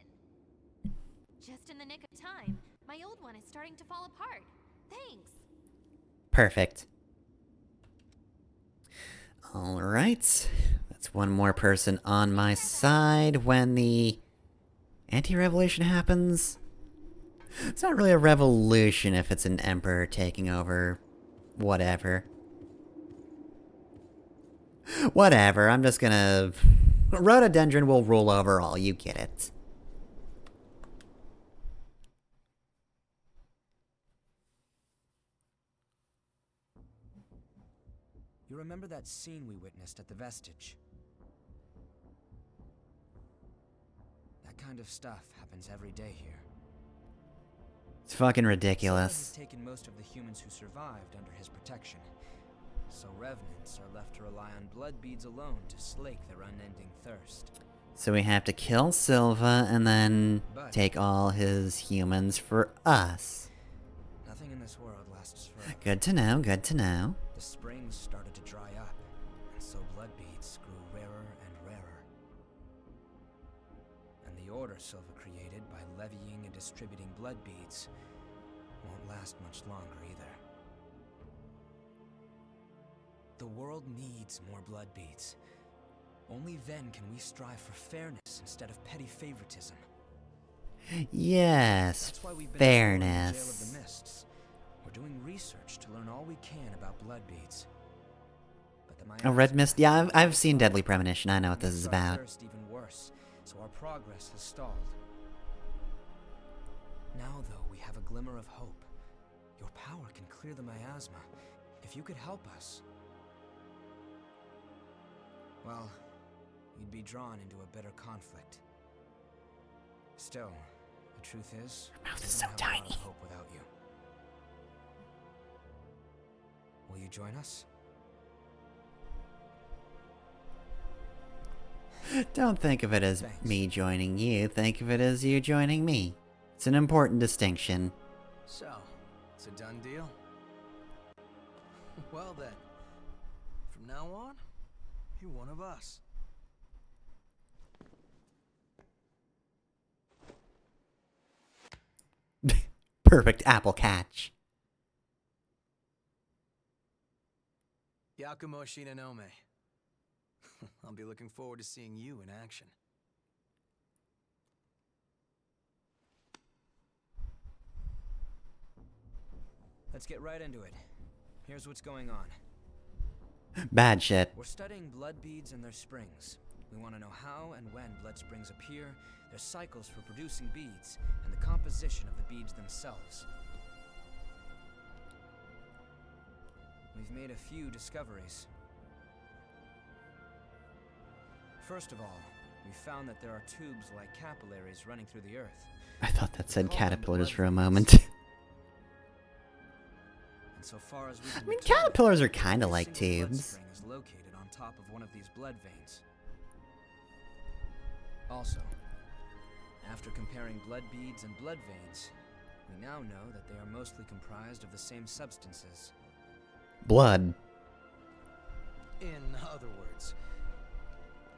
Just in the nick of time, my old one is starting to fall apart. Thanks. Perfect. Alright. That's one more person on my side when the anti-revolution happens. It's not really a revolution if it's an emperor taking over. Whatever. Whatever, I'm just gonna... Rhododendron will rule over all, you get it. You remember that scene we witnessed at the Vestige? That kind of stuff happens every day here. It's fucking Silva ridiculous. has taken most of the humans who survived under his protection, so revenants are left to rely on blood beads alone to slake their unending thirst. So we have to kill Silva and then take all his humans for us. Nothing in this world lasts forever. Good to know, good to know. The springs started to dry up, and so blood beads grew rarer and rarer. And the order Silva created by levying and distributing blood beads won't last much longer either. The world needs more blood beads. Only then can we strive for fairness instead of petty favoritism. Yes, That's why we've been exploring the Jail of fairness. the Mists. We're doing research to learn all we can about blood beads. But the A red miasma mist? Yeah, I've has seen Deadly Premonition. I know what this is makes our about. thirst even worse, so our progress has stalled. Now, though, we have a glimmer of hope. Your power can clear the miasma. If you could help us, well, you'd be drawn into a bitter conflict. Still, the truth is, mouth we is don't so have a lot of tiny. hope without you. Will you join us? Don't think of it as Thanks. me joining you. Think of it as you joining me. It's an important distinction. So, it's a done deal? Well then, from now on, you're one of us. Perfect apple catch. Yakumo Shinonome. I'll be looking forward to seeing you in action. Let's get right into it. Here's what's going on. Bad shit. We're studying blood beads and their springs. We want to know how and when blood springs appear, their cycles for producing beads, and the composition of the beads themselves. We've made a few discoveries. First of all, we found that there are tubes like capillaries running through the earth. I thought that said Call them caterpillars blood for a veins. moment. And so far as we can I mean, determine, caterpillars are kinda every like single blood tubes. spring is located on top of one of these blood veins. Also, after comparing blood beads and blood veins, we now know that they are mostly comprised of the same substances. Blood. In other words,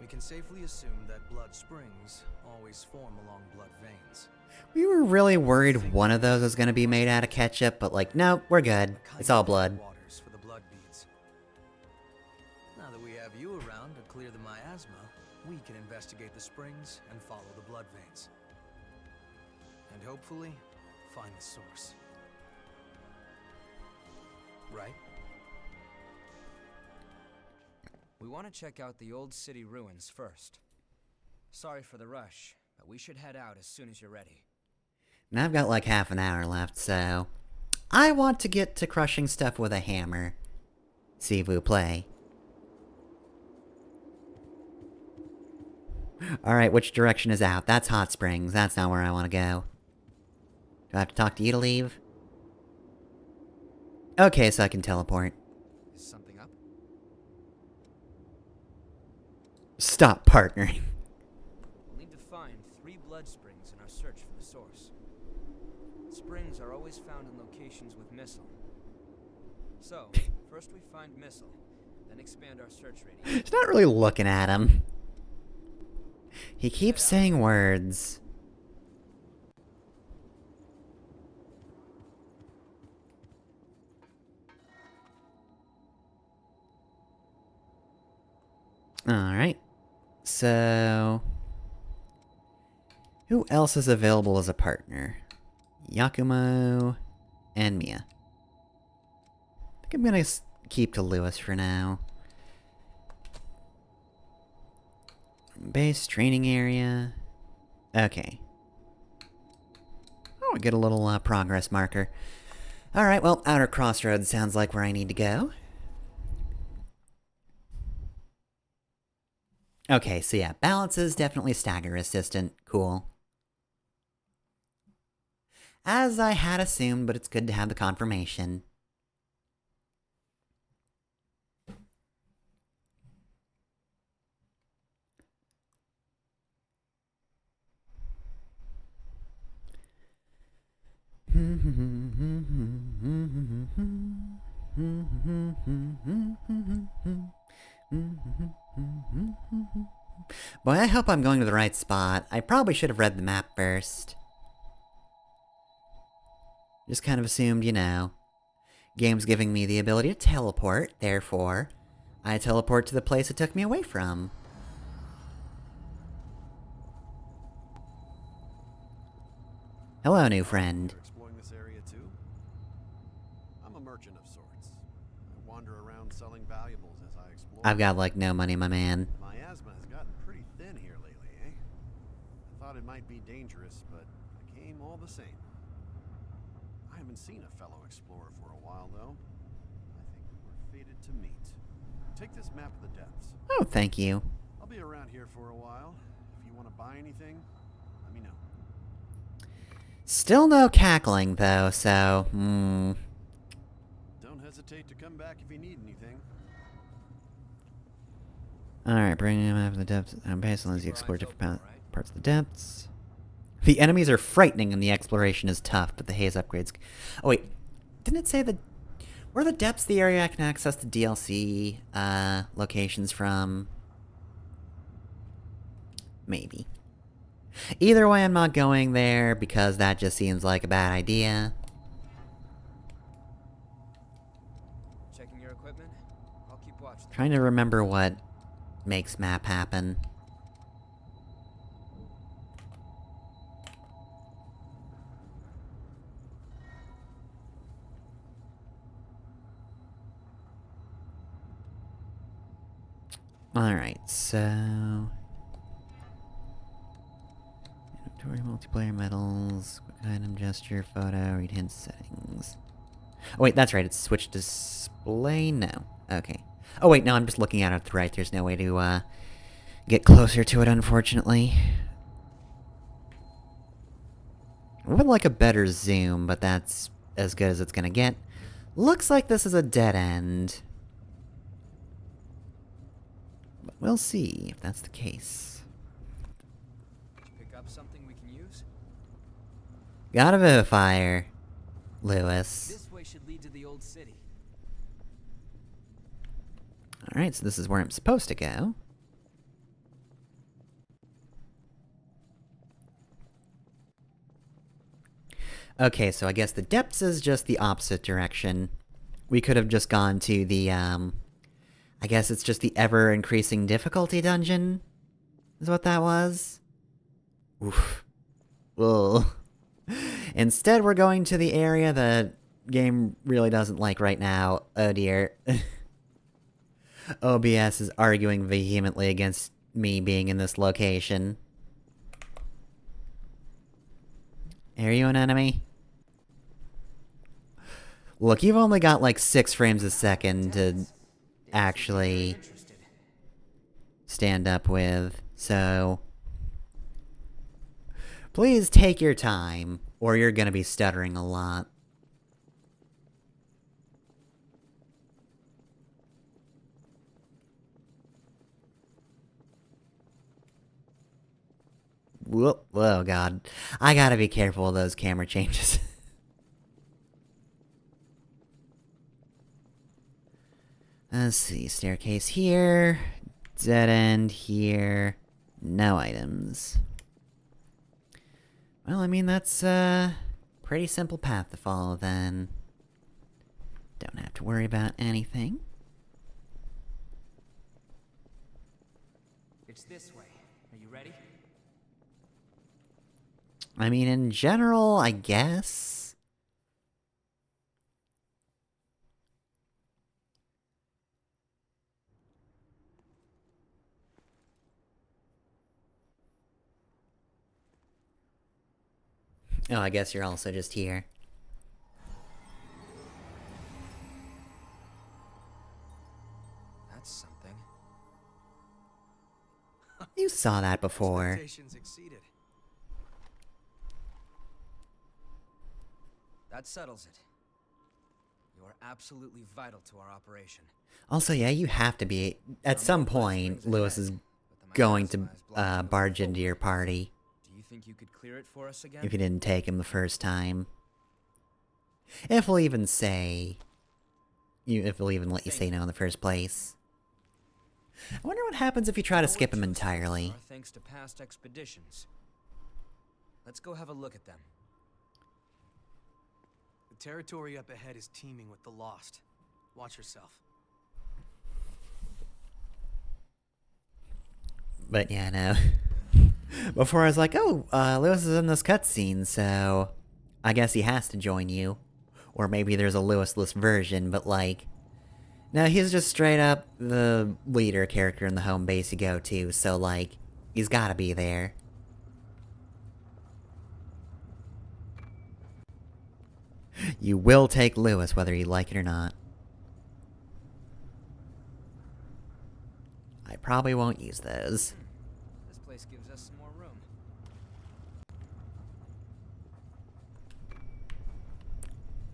we can safely assume that blood springs always form along blood veins. We were really worried one of those was gonna be made out of ketchup, but like, no, we're good. It's all blood. Waters for the blood beads. Now that we have you around to clear the miasma, we can investigate the springs and follow the blood veins. And hopefully, find the source. Right? We want to check out the old city ruins first. Sorry for the rush, but we should head out as soon as you're ready. And I've got like half an hour left, so... I want to get to crushing stuff with a hammer. S'il vous plaît. Alright, which direction is out? That's Hot Springs. That's not where I want to go. Do I have to talk to you to leave? Okay, so I can teleport. Is something up? Stop partnering. We'll need to find 3 blood springs always found in locations with missile. So, first we find missile, then expand our search radius. He's not really looking at him. He keeps saying words. Alright. So... who else is available as a partner? Yakumo and Mia. I think I'm gonna keep to Lewis for now. Base training area. Okay. Oh, I get a little progress marker. Alright, well, Outer Crossroads sounds like where I need to go. Okay, so yeah, balance is definitely stagger resistant. Cool. As I had assumed, but it's good to have the confirmation. Boy, I hope I'm going to the right spot. I probably should have read the map first. Just kind of assumed, you know, game's giving me the ability to teleport, therefore, I teleport to the place it took me away from. Hello, new friend. You're exploring this area too? I'm a merchant of sorts. I wander around selling valuables as I explore. I've got, like, no money, my man. My asthma has gotten pretty thin here lately, eh? I thought it might be dangerous, but I came all the same. I haven't seen a fellow explorer for a while, though. I think we're fated to meet. Take this map of the depths. Oh, thank you. I'll be around here for a while. If you want to buy anything, let me know. Still no cackling, though, so, Don't hesitate to come back if you need anything. Alright, bringing him out of the depths. Basically, as you explore different parts of the depths. The enemies are frightening and the exploration is tough, but the haze upgrades... Oh, wait. Didn't it say that... were the depths the area I can access the DLC locations from? Maybe. Either way, I'm not going there, because that just seems like a bad idea. Checking your equipment? I'll keep watch. Trying to remember what makes map happen. Alright, so... inventory, multiplayer medals, quick item, gesture, photo, read hints, settings. Oh wait, that's right, it's switch display? No. Okay. Oh wait, no, I'm just looking at it to the right. There's no way to, get closer to it, unfortunately. I would like a better zoom, but that's as good as it's gonna get. Looks like this is a dead end. But we'll see if that's the case. Pick up something we can use? Got a vivifier, Lewis. This way should lead to the old city. Alright, so this is where I'm supposed to go. Okay, so I guess the depths is just the opposite direction. We could have just gone to the, I guess it's just the ever-increasing difficulty dungeon? Is what that was? Oof. Ugh. Instead, we're going to the area the game really doesn't like right now. Oh dear. OBS is arguing vehemently against me being in this location. Are you an enemy? Look, you've only got like 6 frames a second to actually stand up with, so... please take your time, or you're gonna be stuttering a lot. Whoa, oh god. I gotta be careful of those camera changes. Let's see, staircase here, dead end here, no items. Well, I mean, that's a pretty simple path to follow then. Don't have to worry about anything. It's this way. Are you ready? I mean, in general, I guess. Oh, I guess you're also just here. That's something. You saw that before. Expectations exceeded. That settles it. You are absolutely vital to our operation. Also, yeah, you have to be. At some point, Lewis is going to barge into your party. Do you think you could clear it for us again? If you didn't take him the first time. If we'll even say... if we'll even let you say no in the first place. I wonder what happens if you try to skip him entirely. Thanks to past expeditions. Let's go have a look at them. The territory up ahead is teeming with the lost. Watch yourself. But yeah, no. Before I was like, oh, Lewis is in this cutscene, so I guess he has to join you. Or maybe there's a Lewis-less version, but like... No, he's just straight up the leader character in the home base you go to, so like, he's gotta be there. You will take Lewis whether you like it or not. I probably won't use those. This place gives us some more room.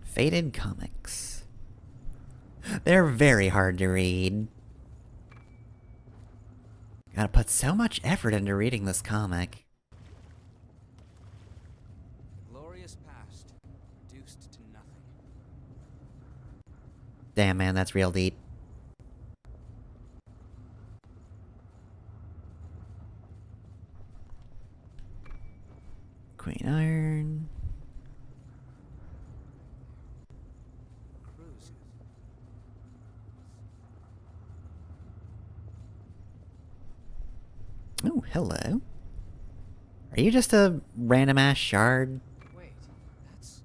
Faded comics. They're very hard to read. Gotta put so much effort into reading this comic. Glorious past, reduced to nothing. Damn, man, that's real deep. Queen Iron. Cruises. Oh, hello. Are you just a random ass shard? Wait, that's...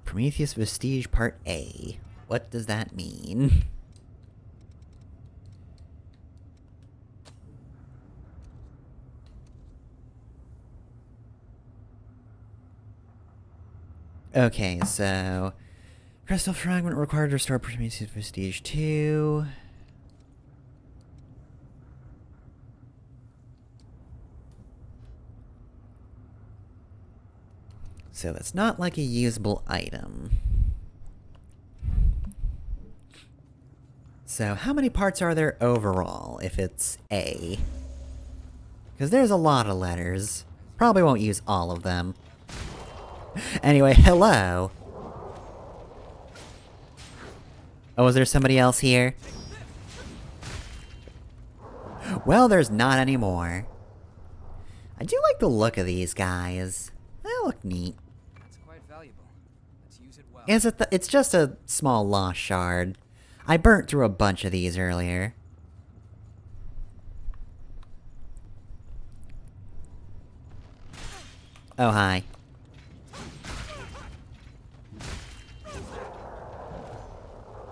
Prometheus Vestige Part A. What does that mean? Okay, so... Crystal Fragment required to restore Prometheus Vestige 2. So that's not like a usable item. So how many parts are there overall, if it's A? Because there's a lot of letters. Probably won't use all of them. Anyway, hello! Oh, is there somebody else here? Well, there's not anymore. I do like the look of these guys. They look neat. That's quite valuable. Let's use it well. Is it it's just a small lost shard. I burnt through a bunch of these earlier. Oh, hi.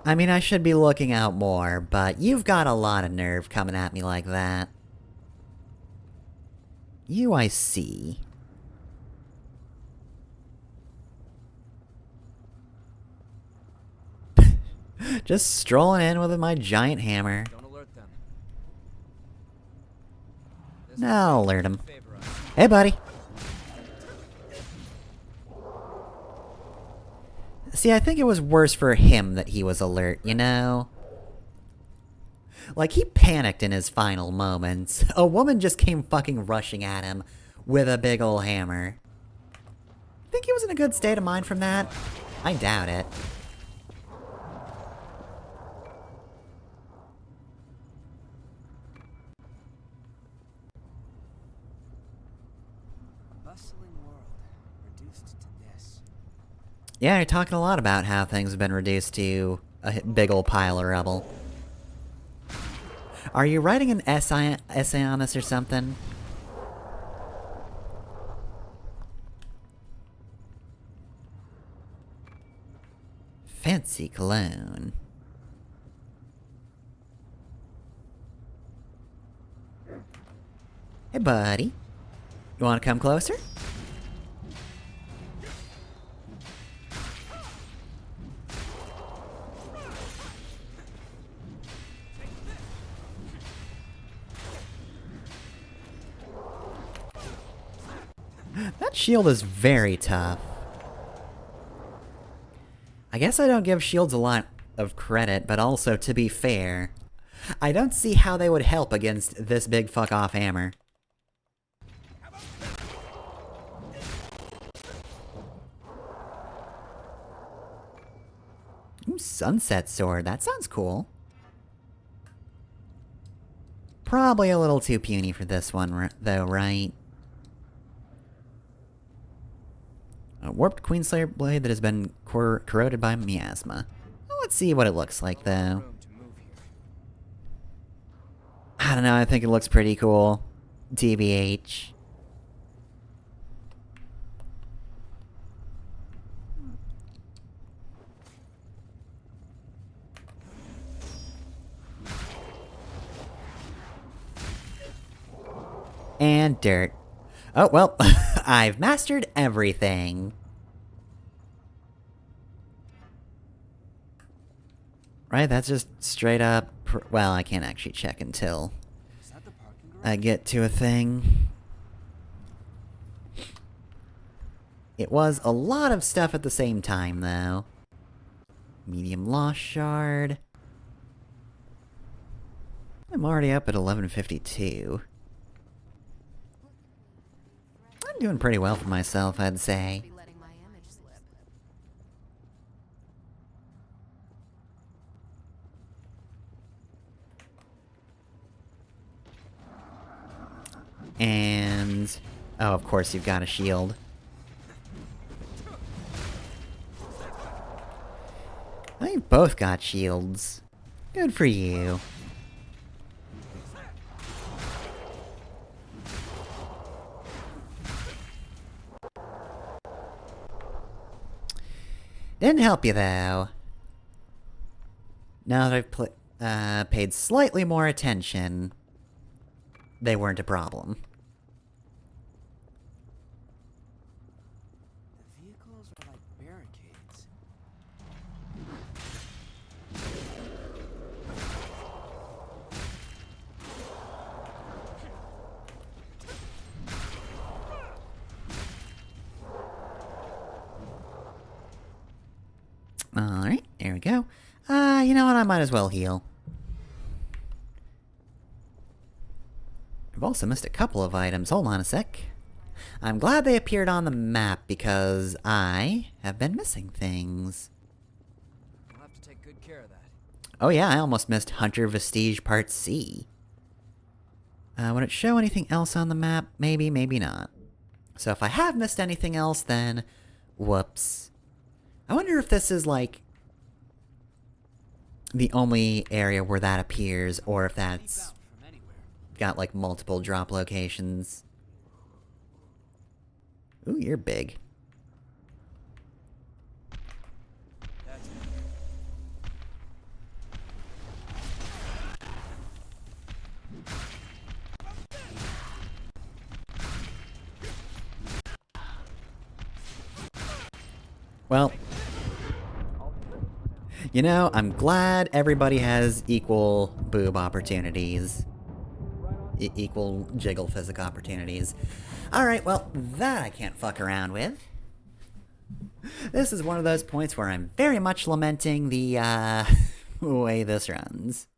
I mean, I should be looking out more, but you've got a lot of nerve coming at me like that. You I see. Just strolling in with my giant hammer. Don't alert them. No, I'll alert him. Favor us. Hey, buddy. See, I think it was worse for him that he was alert, you know? Like, he panicked in his final moments. A woman just came fucking rushing at him with a big ol' hammer. Think he was in a good state of mind from that? I doubt it. bustling world reduced to this. Yeah, you're talking a lot about how things have been reduced to a big old pile of rubble. Are you writing an essay on this or something? Fancy cologne. Hey, buddy. You want to come closer? That shield is very tough. I guess I don't give shields a lot of credit, but also, to be fair, I don't see how they would help against this big fuck-off hammer. Ooh, sunset sword. That sounds cool. Probably a little too puny for this one, though, right? A warped Queenslayer blade that has been corroded by miasma. Well, let's see what it looks like, though. Room to move here. I don't know, I think it looks pretty cool. TBH. And dirt. Oh, well, I've mastered everything. Right, that's just straight up... well, I can't actually check until Is that the parking garage? I get to a thing. It was a lot of stuff at the same time, though. Medium Lost Shard. I'm already up at 1152. I'm doing pretty well for myself, I'd say. And... oh, of course you've got a shield. They've both got shields. Good for you. Didn't help you, though. Now that I've paid slightly more attention, they weren't a problem. The vehicles are like barricades. Alright, there we go. You know what, I might as well heal. I've also missed a couple of items. Hold on a sec. I'm glad they appeared on the map because I have been missing things. We'll have to take good care of that. Oh yeah, I almost missed Hunter Vestige Part C. Would it show anything else on the map? Maybe, maybe not. So if I have missed anything else, then... whoops. I wonder if this is, like, the only area where that appears, or if that's Out from anywhere. got, like, multiple drop locations. Ooh, you're big. That's Well, you know, I'm glad everybody has equal boob opportunities. Equal jiggle physic opportunities. Alright, well, that I can't fuck around with. This is one of those points where I'm very much lamenting the, way this runs.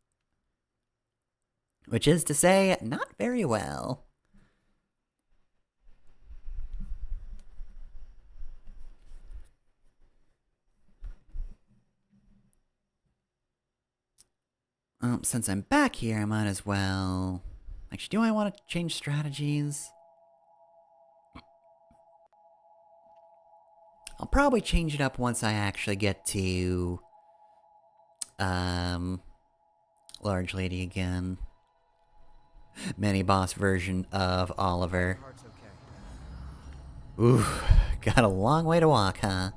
Which is to say, not very well. Since I'm back here, I might as well... actually, do I want to change strategies? I'll probably change it up once I actually get to, Large Lady again. Mini-boss version of Fall-iver. Heart's okay. Ooh, got a long way to walk, huh?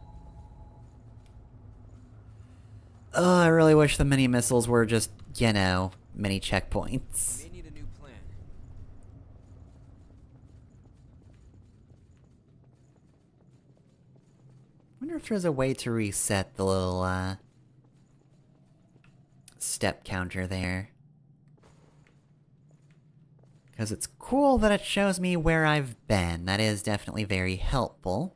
Oh, I really wish the mini-missiles were just, you know, mini checkpoints. May need a new plan. Wonder if there's a way to reset the little, step counter there. Because it's cool that it shows me where I've been. That is definitely very helpful.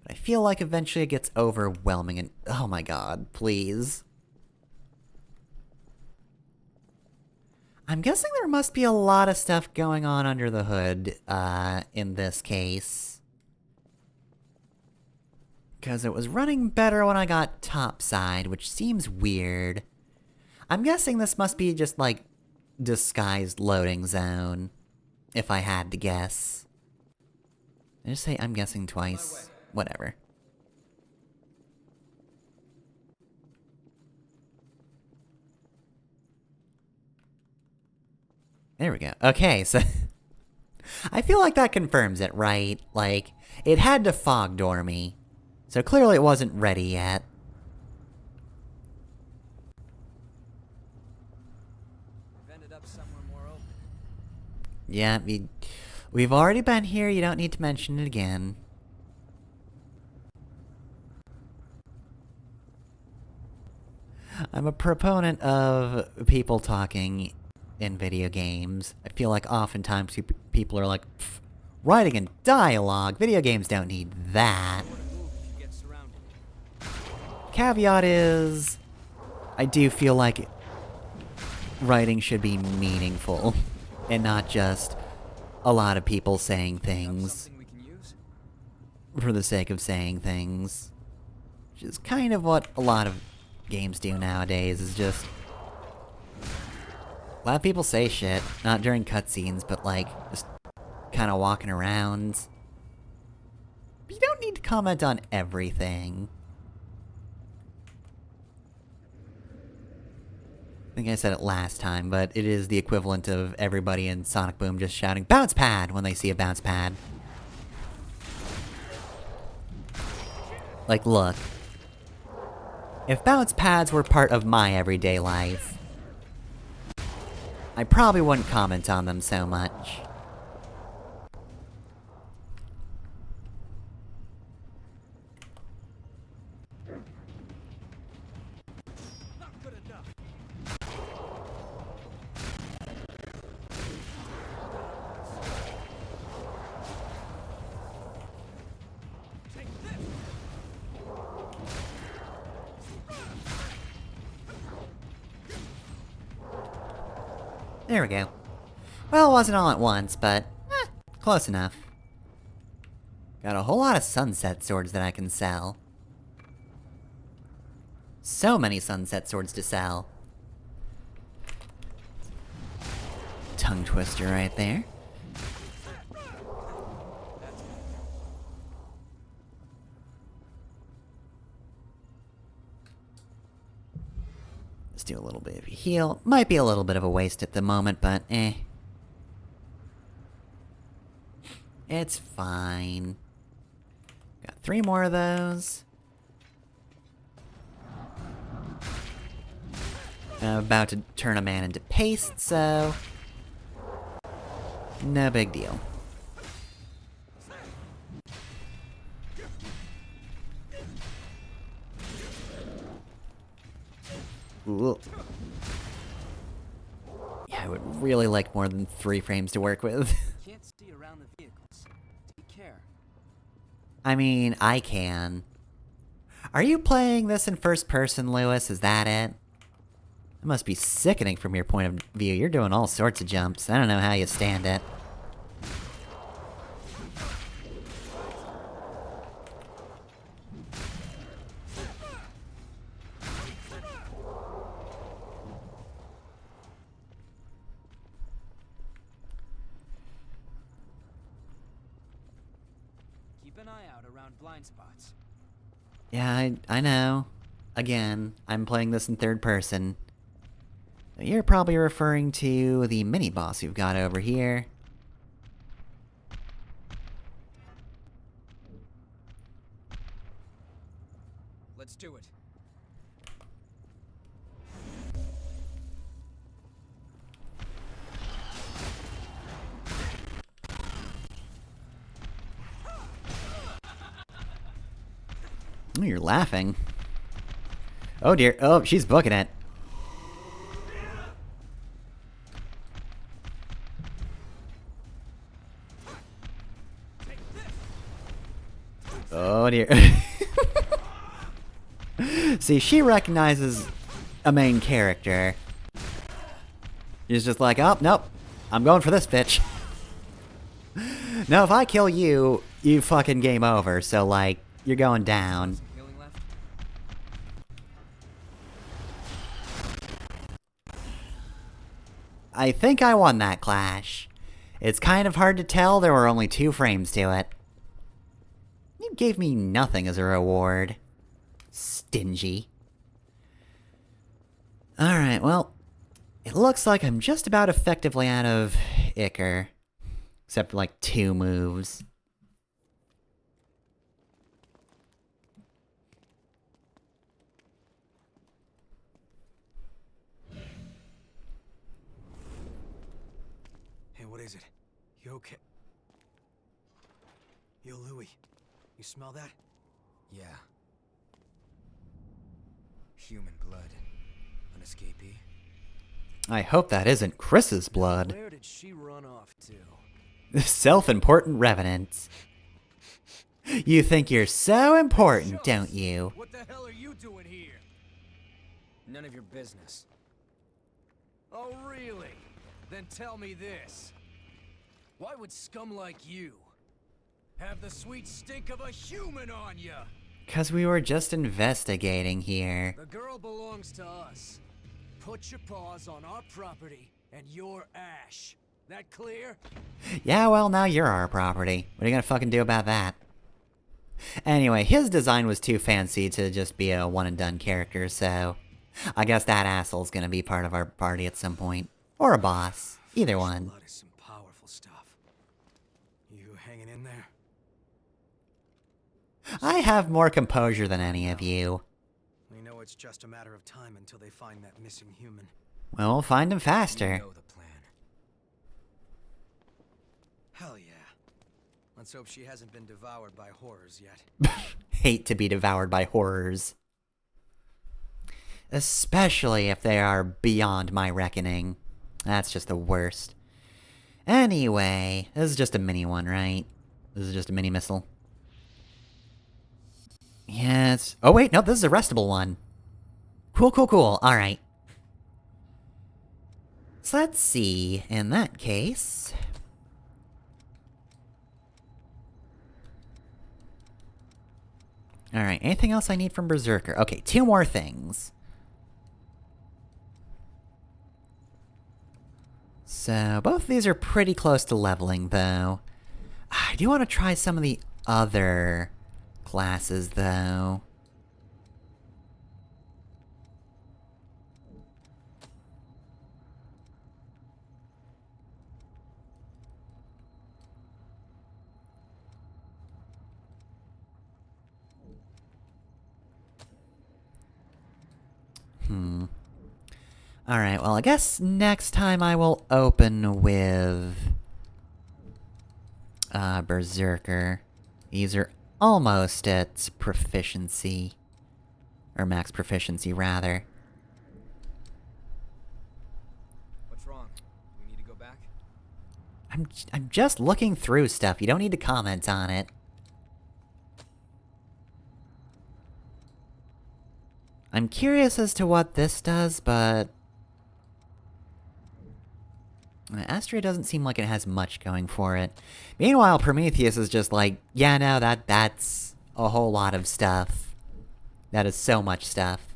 But I feel like eventually it gets overwhelming and... oh my god, please. I'm guessing there must be a lot of stuff going on under the hood, in this case. Because it was running better when I got topside, which seems weird. I'm guessing this must be just, like, disguised loading zone, if I had to guess. Did I just say I'm guessing twice? Whatever. There we go. Okay, so... I feel like that confirms it, right? Like, it had to fog door me. So clearly it wasn't ready yet. We've ended up somewhere more open. Yeah, we've already been here, you don't need to mention it again. I'm a proponent of people talking in video games. I feel like oftentimes people are like, writing and dialogue, video games don't need that. Move if you get surrounded. Caveat is, I do feel like writing should be meaningful, and not just a lot of people saying things Something we can use? for the sake of saying things. Which is kind of what a lot of games do nowadays, is just... a lot of people say shit, not during cutscenes, but like, just kind of walking around. But you don't need to comment on everything. I think I said it last time, but it is the equivalent of everybody in Sonic Boom just shouting, "Bounce pad!" when they see a bounce pad. Like, look. If bounce pads were part of my everyday life, I probably wouldn't comment on them so much. Not good enough. Take this. There we go. Well, it wasn't all at once, but close enough. Got a whole lot of sunset swords that I can sell. So many sunset swords to sell. Tongue twister right there. Let's do a little bit of a heal. Might be a little bit of a waste at the moment, but eh. It's fine. Got 3 more of those. I'm about to turn a man into paste, so... no big deal. Ooh. Yeah, I would really like more than 3 frames to work with. Can't see around the vehicles. Take care. I mean, I can. Are you playing this in first person, Lewis? Is that it? It must be sickening from your point of view. You're doing all sorts of jumps. I don't know how you stand it. Keep Keep an eye out around blind spots. Yeah, I know. Again, I'm playing this in third person. You're probably referring to the mini-boss we've got over here. Let's do it. Oh, you're laughing. Oh dear. Oh, she's booking it. Oh dear. See, she recognizes a main character. She's just like, oh, nope. I'm going for this bitch. No, if I kill you, you fucking game over. So, like, you're going down. Some healing left? I think I won that clash. It's kind of hard to tell. There were only 2 frames to it. You gave me nothing as a reward. Stingy. Alright, well, it looks like I'm just about effectively out of Ichor. Except for like 2 moves. Hey, what is it? You okay? Yo, Louis. You smell that? Yeah. Human blood. An escapee? I hope that isn't Chris's blood. Where did she run off to? Self-important revenants. You think you're so important, don't you? What the hell are you doing here? None of your business. Oh, really? Then tell me this. Why would scum like you have the sweet stink of a human on ya? 'Cause we were just investigating here. The girl belongs to us. Put your paws on our property and you're ash. That clear? Yeah, well, now you're our property. What are you gonna fucking do about that? Anyway, his design was too fancy to just be a one-and-done character, so... I guess that asshole's gonna be part of our party at some point. Or a boss. Either one. Blood is some powerful stuff. You hanging in there? I have more composure than any of you. We know it's just a matter of time until they find that missing human. Well, we'll find him You faster. know the plan. Hell yeah. Let's hope she hasn't been devoured by horrors yet. Hate to be devoured by horrors. Especially if they are beyond my reckoning. That's just the worst. Anyway, this is just a mini one, right? This is just a mini missile. Yes. Oh wait, no, this is a restable one. Cool, cool, cool. Alright. So let's see. In that case... Alright, anything else I need from Berserker? Okay, 2 more things. So, both of these are pretty close to leveling, though. I do want to try some of the other classes, though. Alright, well, I guess next time I will open with... Berserker. These are almost at proficiency. Or max proficiency, rather. What's wrong? Do we need to go back? I'm just looking through stuff. You don't need to comment on it. I'm curious as to what this does, but... Astria doesn't seem like it has much going for it. Meanwhile, Prometheus is just like, yeah, no, that's a whole lot of stuff. That is so much stuff.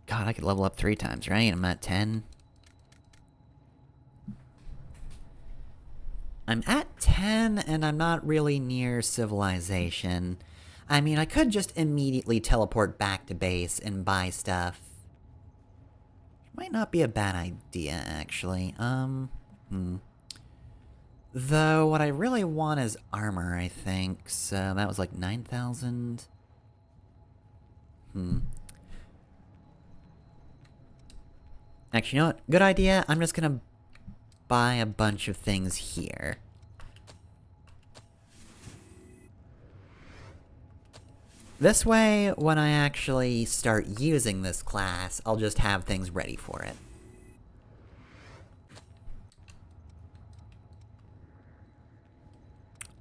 God, I could level up 3 times, right? I'm at 10. I'm at 10, and I'm not really near civilization. I mean, I could just immediately teleport back to base and buy stuff. Might not be a bad idea, actually. Though, what I really want is armor, I think. So, that was like 9,000. Actually, you know what? Good idea. I'm just gonna buy a bunch of things here. This way, when I actually start using this class, I'll just have things ready for it.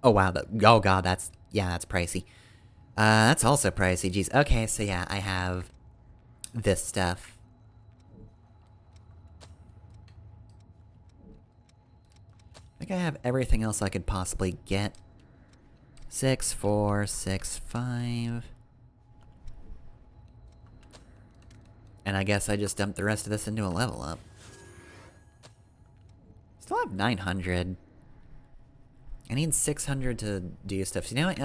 Oh wow, oh god, that's pricey. That's also pricey, jeez. Okay, so yeah, I have this stuff. I think I have everything else I could possibly get. 6, 4, 6, 5. And I guess I just dumped the rest of this into a level up. Still have 900. I need 600 to do stuff. So, you know what,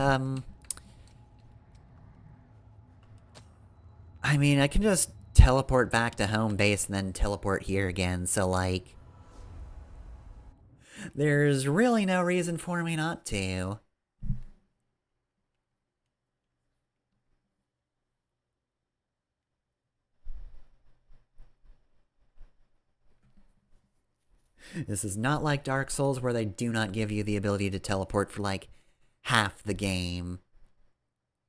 I mean, I can just teleport back to home base and then teleport here again, so, like... There's really no reason for me not to. This is not like Dark Souls, where they do not give you the ability to teleport for, like, half the game.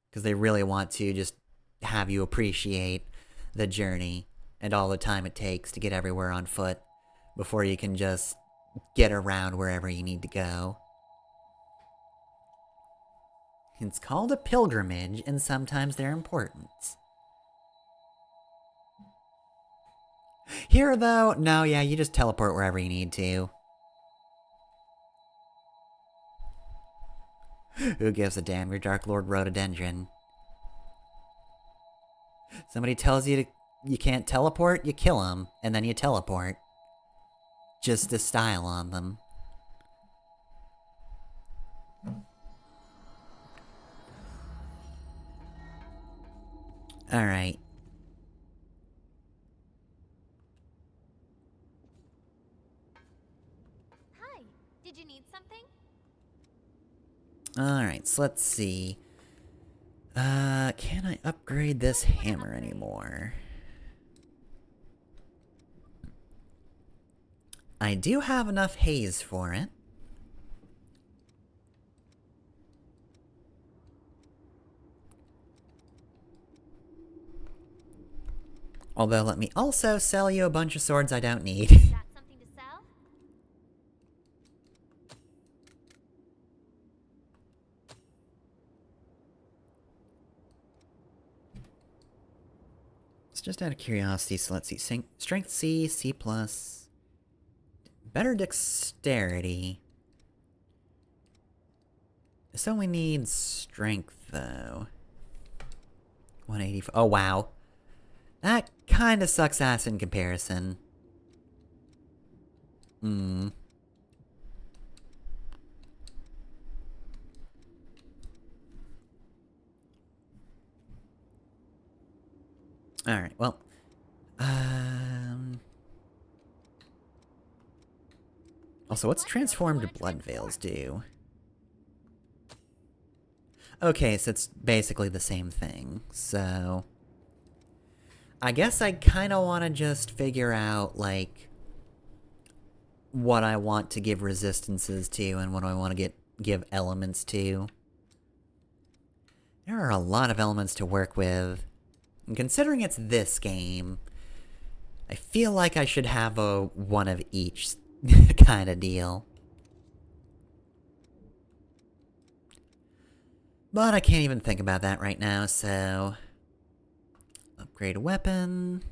Because they really want to just have you appreciate the journey and all the time it takes to get everywhere on foot before you can just get around wherever you need to go. It's called a pilgrimage, and sometimes they're important. Here, though, no, yeah, you just teleport wherever you need to. Who gives a damn? Your Dark Lord Rhododendron. Somebody tells you you can't teleport, you kill them, and then you teleport. Just to style on them. Alright. Hi, did you need something? Alright, so let's see. Can I upgrade this hammer anymore? I do have enough haze for it. Although, let me also sell you a bunch of swords I don't need. Got something to sell? It's just out of curiosity, so let's see. Strength C, C+. Better dexterity. This only needs strength, though. 184. Oh, wow. That kinda sucks ass in comparison. Alright, well. Also, what's transformed blood veils do? Okay, so it's basically the same thing, so... I guess I kinda wanna just figure out, like... what I want to give resistances to and what I want to give elements to. There are a lot of elements to work with. And considering it's this game, I feel like I should have a one of each kind of deal. But I can't even think about that right now, so... Upgrade a weapon...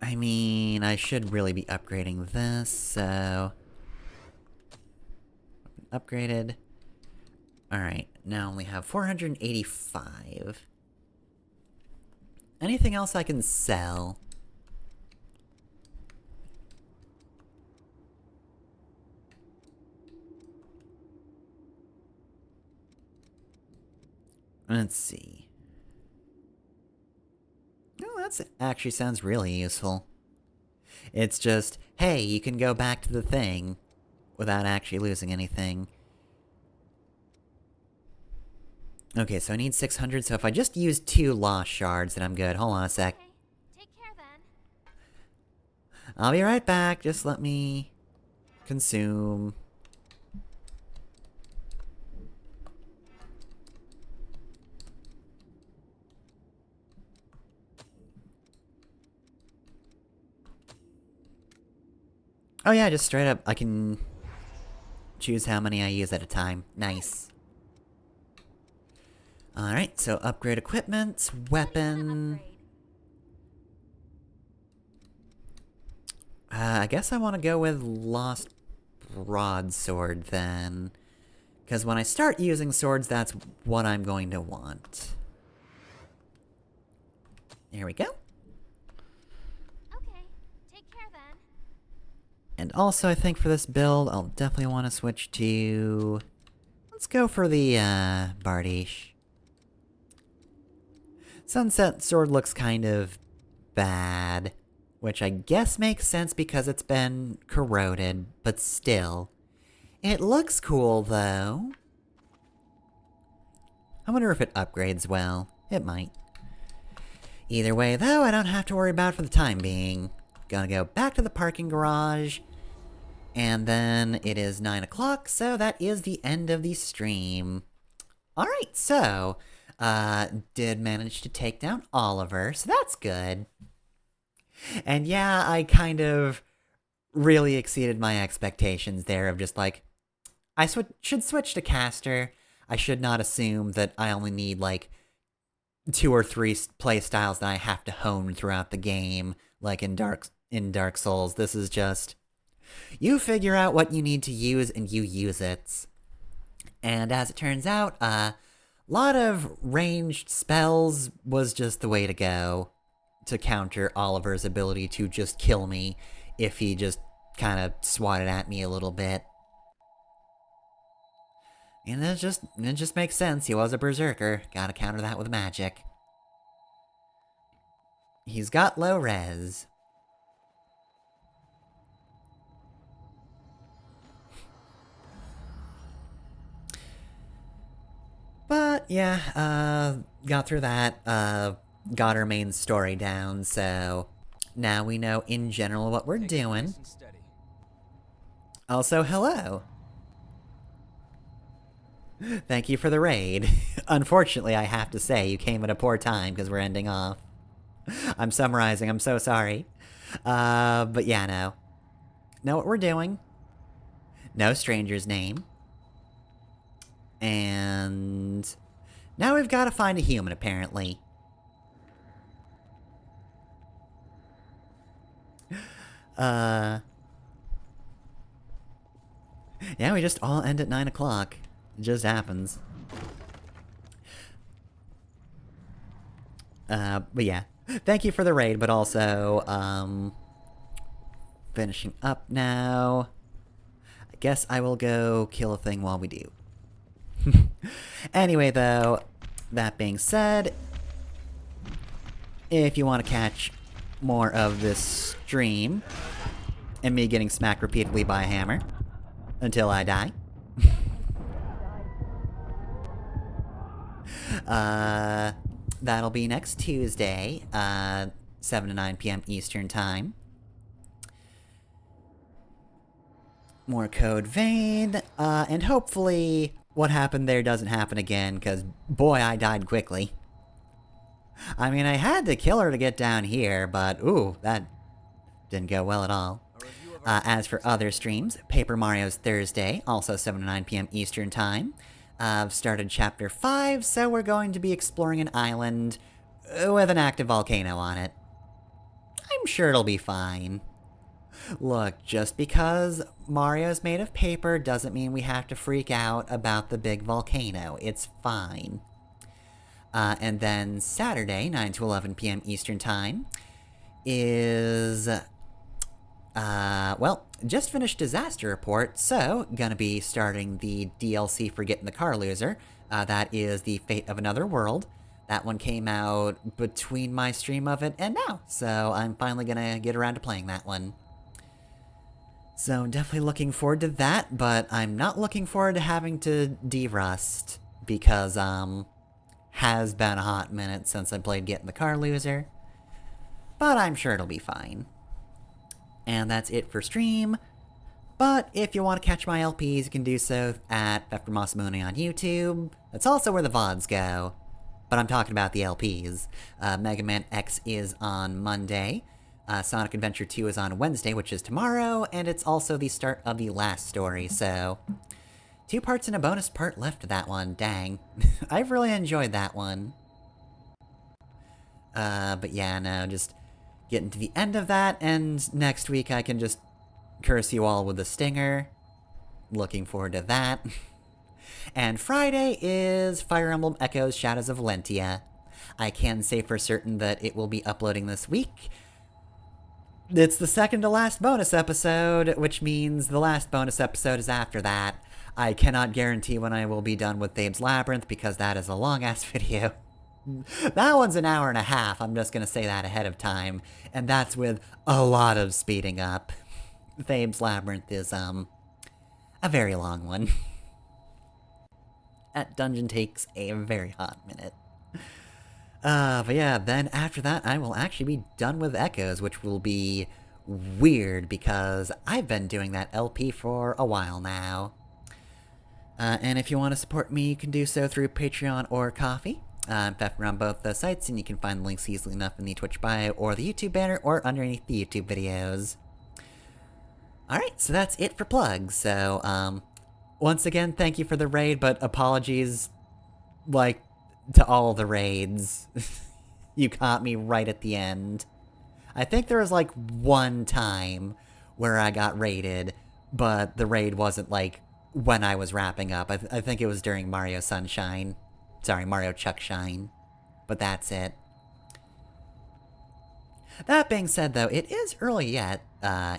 I mean, I should really be upgrading this, so... Upgraded. Alright, now I only have 485. Anything else I can sell? Let's see. Oh, that actually sounds really useful. It's just, hey, you can go back to the thing without actually losing anything. Okay, so I need 600, so if I just use 2 lost shards, then I'm good. Hold on a sec. Okay, take care then. I'll be right back. Just let me consume. Oh yeah, just straight up, I can choose how many I use at a time. Nice. Alright, so upgrade equipment, weapon... I guess I want to go with Lost Broadsword then. Because when I start using swords, that's what I'm going to want. There we go. Okay, take care then. And also, I think for this build, I'll definitely want to switch to... Let's go for the, Bardiche. Sunset Sword looks kind of bad, which I guess makes sense because it's been corroded, but still. It looks cool, though. I wonder if it upgrades well. It might. Either way, though, I don't have to worry about it for the time being. Gonna go back to the parking garage, and then it is 9 o'clock, so that is the end of the stream. Alright, so... did manage to take down Fall-iver, so that's good. And yeah, I kind of really exceeded my expectations there of just like, I should switch to caster. I should not assume that I only need like 2 or 3 play styles that I have to hone throughout the game, like in Dark Souls. This is just, you figure out what you need to use and you use it. And as it turns out, lot of ranged spells was just the way to go to counter Fall-iver's ability to just kill me if he just kind of swatted at me a little bit. And it just makes sense. He was a berserker. Gotta counter that with magic. He's got low res. But, yeah, got through that, got our main story down, so now we know in general what we're doing. Also, hello! Thank you for the raid. Unfortunately, I have to say, you came at a poor time because we're ending off. I'm summarizing, I'm so sorry. But yeah, no. Know what we're doing. No stranger's name. And now we've got to find a human, apparently. Yeah, we just all end at 9 o'clock. It just happens. But yeah. Thank you for the raid, but also, finishing up now. I guess I will go kill a thing while we do. Anyway, though, that being said, if you want to catch more of this stream, and me getting smacked repeatedly by a hammer, until I die, that'll be next Tuesday, 7 to 9 p.m. Eastern Time. More Code Vein, and hopefully what happened there doesn't happen again, because boy, I died quickly. I mean, I had to kill her to get down here, but ooh, that didn't go well at all. As for other streams, Paper Mario's Thursday, also 7 to 9 p.m. Eastern Time. I've started Chapter 5, so we're going to be exploring an island with an active volcano on it. I'm sure it'll be fine. Look, just because Mario's made of paper doesn't mean we have to freak out about the big volcano. It's fine. And then Saturday, 9 to 11 p.m. Eastern Time, is, well, just finished Disaster Report, so gonna be starting the DLC for Getting the Car Loser. That is The Fate of Another World. That one came out between my stream of it and now, so I'm finally gonna get around to playing that one. So definitely looking forward to that, but I'm not looking forward to having to de-rust, because, has been a hot minute since I played Getting the Car Loser. But I'm sure it'll be fine. And that's it for stream. But if you want to catch my LPs, you can do so at Pepper Moss Mooney on YouTube. That's also where the VODs go. But I'm talking about the LPs. Mega Man X is on Monday. Sonic Adventure 2 is on Wednesday, which is tomorrow. And it's also the start of the last story, so 2 parts and a bonus part left of that one. Dang. I've really enjoyed that one. But yeah, no, just getting to the end of that, and next week I can just curse you all with a stinger. Looking forward to that. And Friday is Fire Emblem Echoes Shadows of Valentia. I can say for certain that it will be uploading this week. It's the second to last bonus episode, which means the last bonus episode is after that. I cannot guarantee when I will be done with Thabe's Labyrinth, because that is a long-ass video. That one's an hour and a half, I'm just gonna say that ahead of time. And that's with a lot of speeding up. Thabe's Labyrinth is, a very long one. That dungeon takes a very hot minute. But yeah, then after that, I will actually be done with Echoes, which will be weird, because I've been doing that LP for a while now. And if you want to support me, you can do so through Patreon or Ko-fi. I'm Pepper on both the sites, and you can find the links easily enough in the Twitch bio, or the YouTube banner, or underneath the YouTube videos. Alright, so that's it for plugs. So, once again, thank you for the raid, but apologies, like, to all the raids. You caught me right at the end. I think there was, like, one time where I got raided, but the raid wasn't, like, when I was wrapping up. I think it was during Mario Sunshine. Sorry, Mario Chuckshine. But that's it. That being said, though, it is early yet,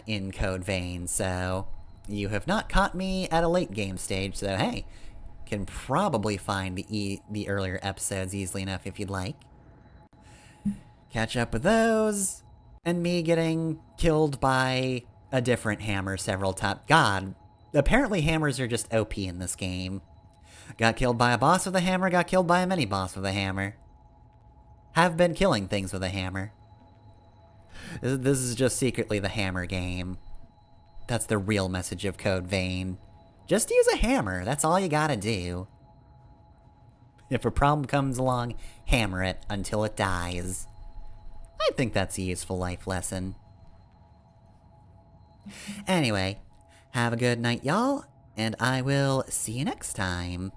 in Code Vein, so you have not caught me at a late game stage, so hey, can probably find the earlier episodes easily enough if you'd like. Catch up with those, and me getting killed by a different hammer several times. God, apparently hammers are just OP in this game. Got killed by a boss with a hammer, got killed by a mini-boss with a hammer. Have been killing things with a hammer. This is just secretly the hammer game. That's the real message of Code Vein. Just use a hammer, that's all you gotta do. If a problem comes along, hammer it until it dies. I think that's a useful life lesson. Anyway, have a good night, y'all, and I will see you next time.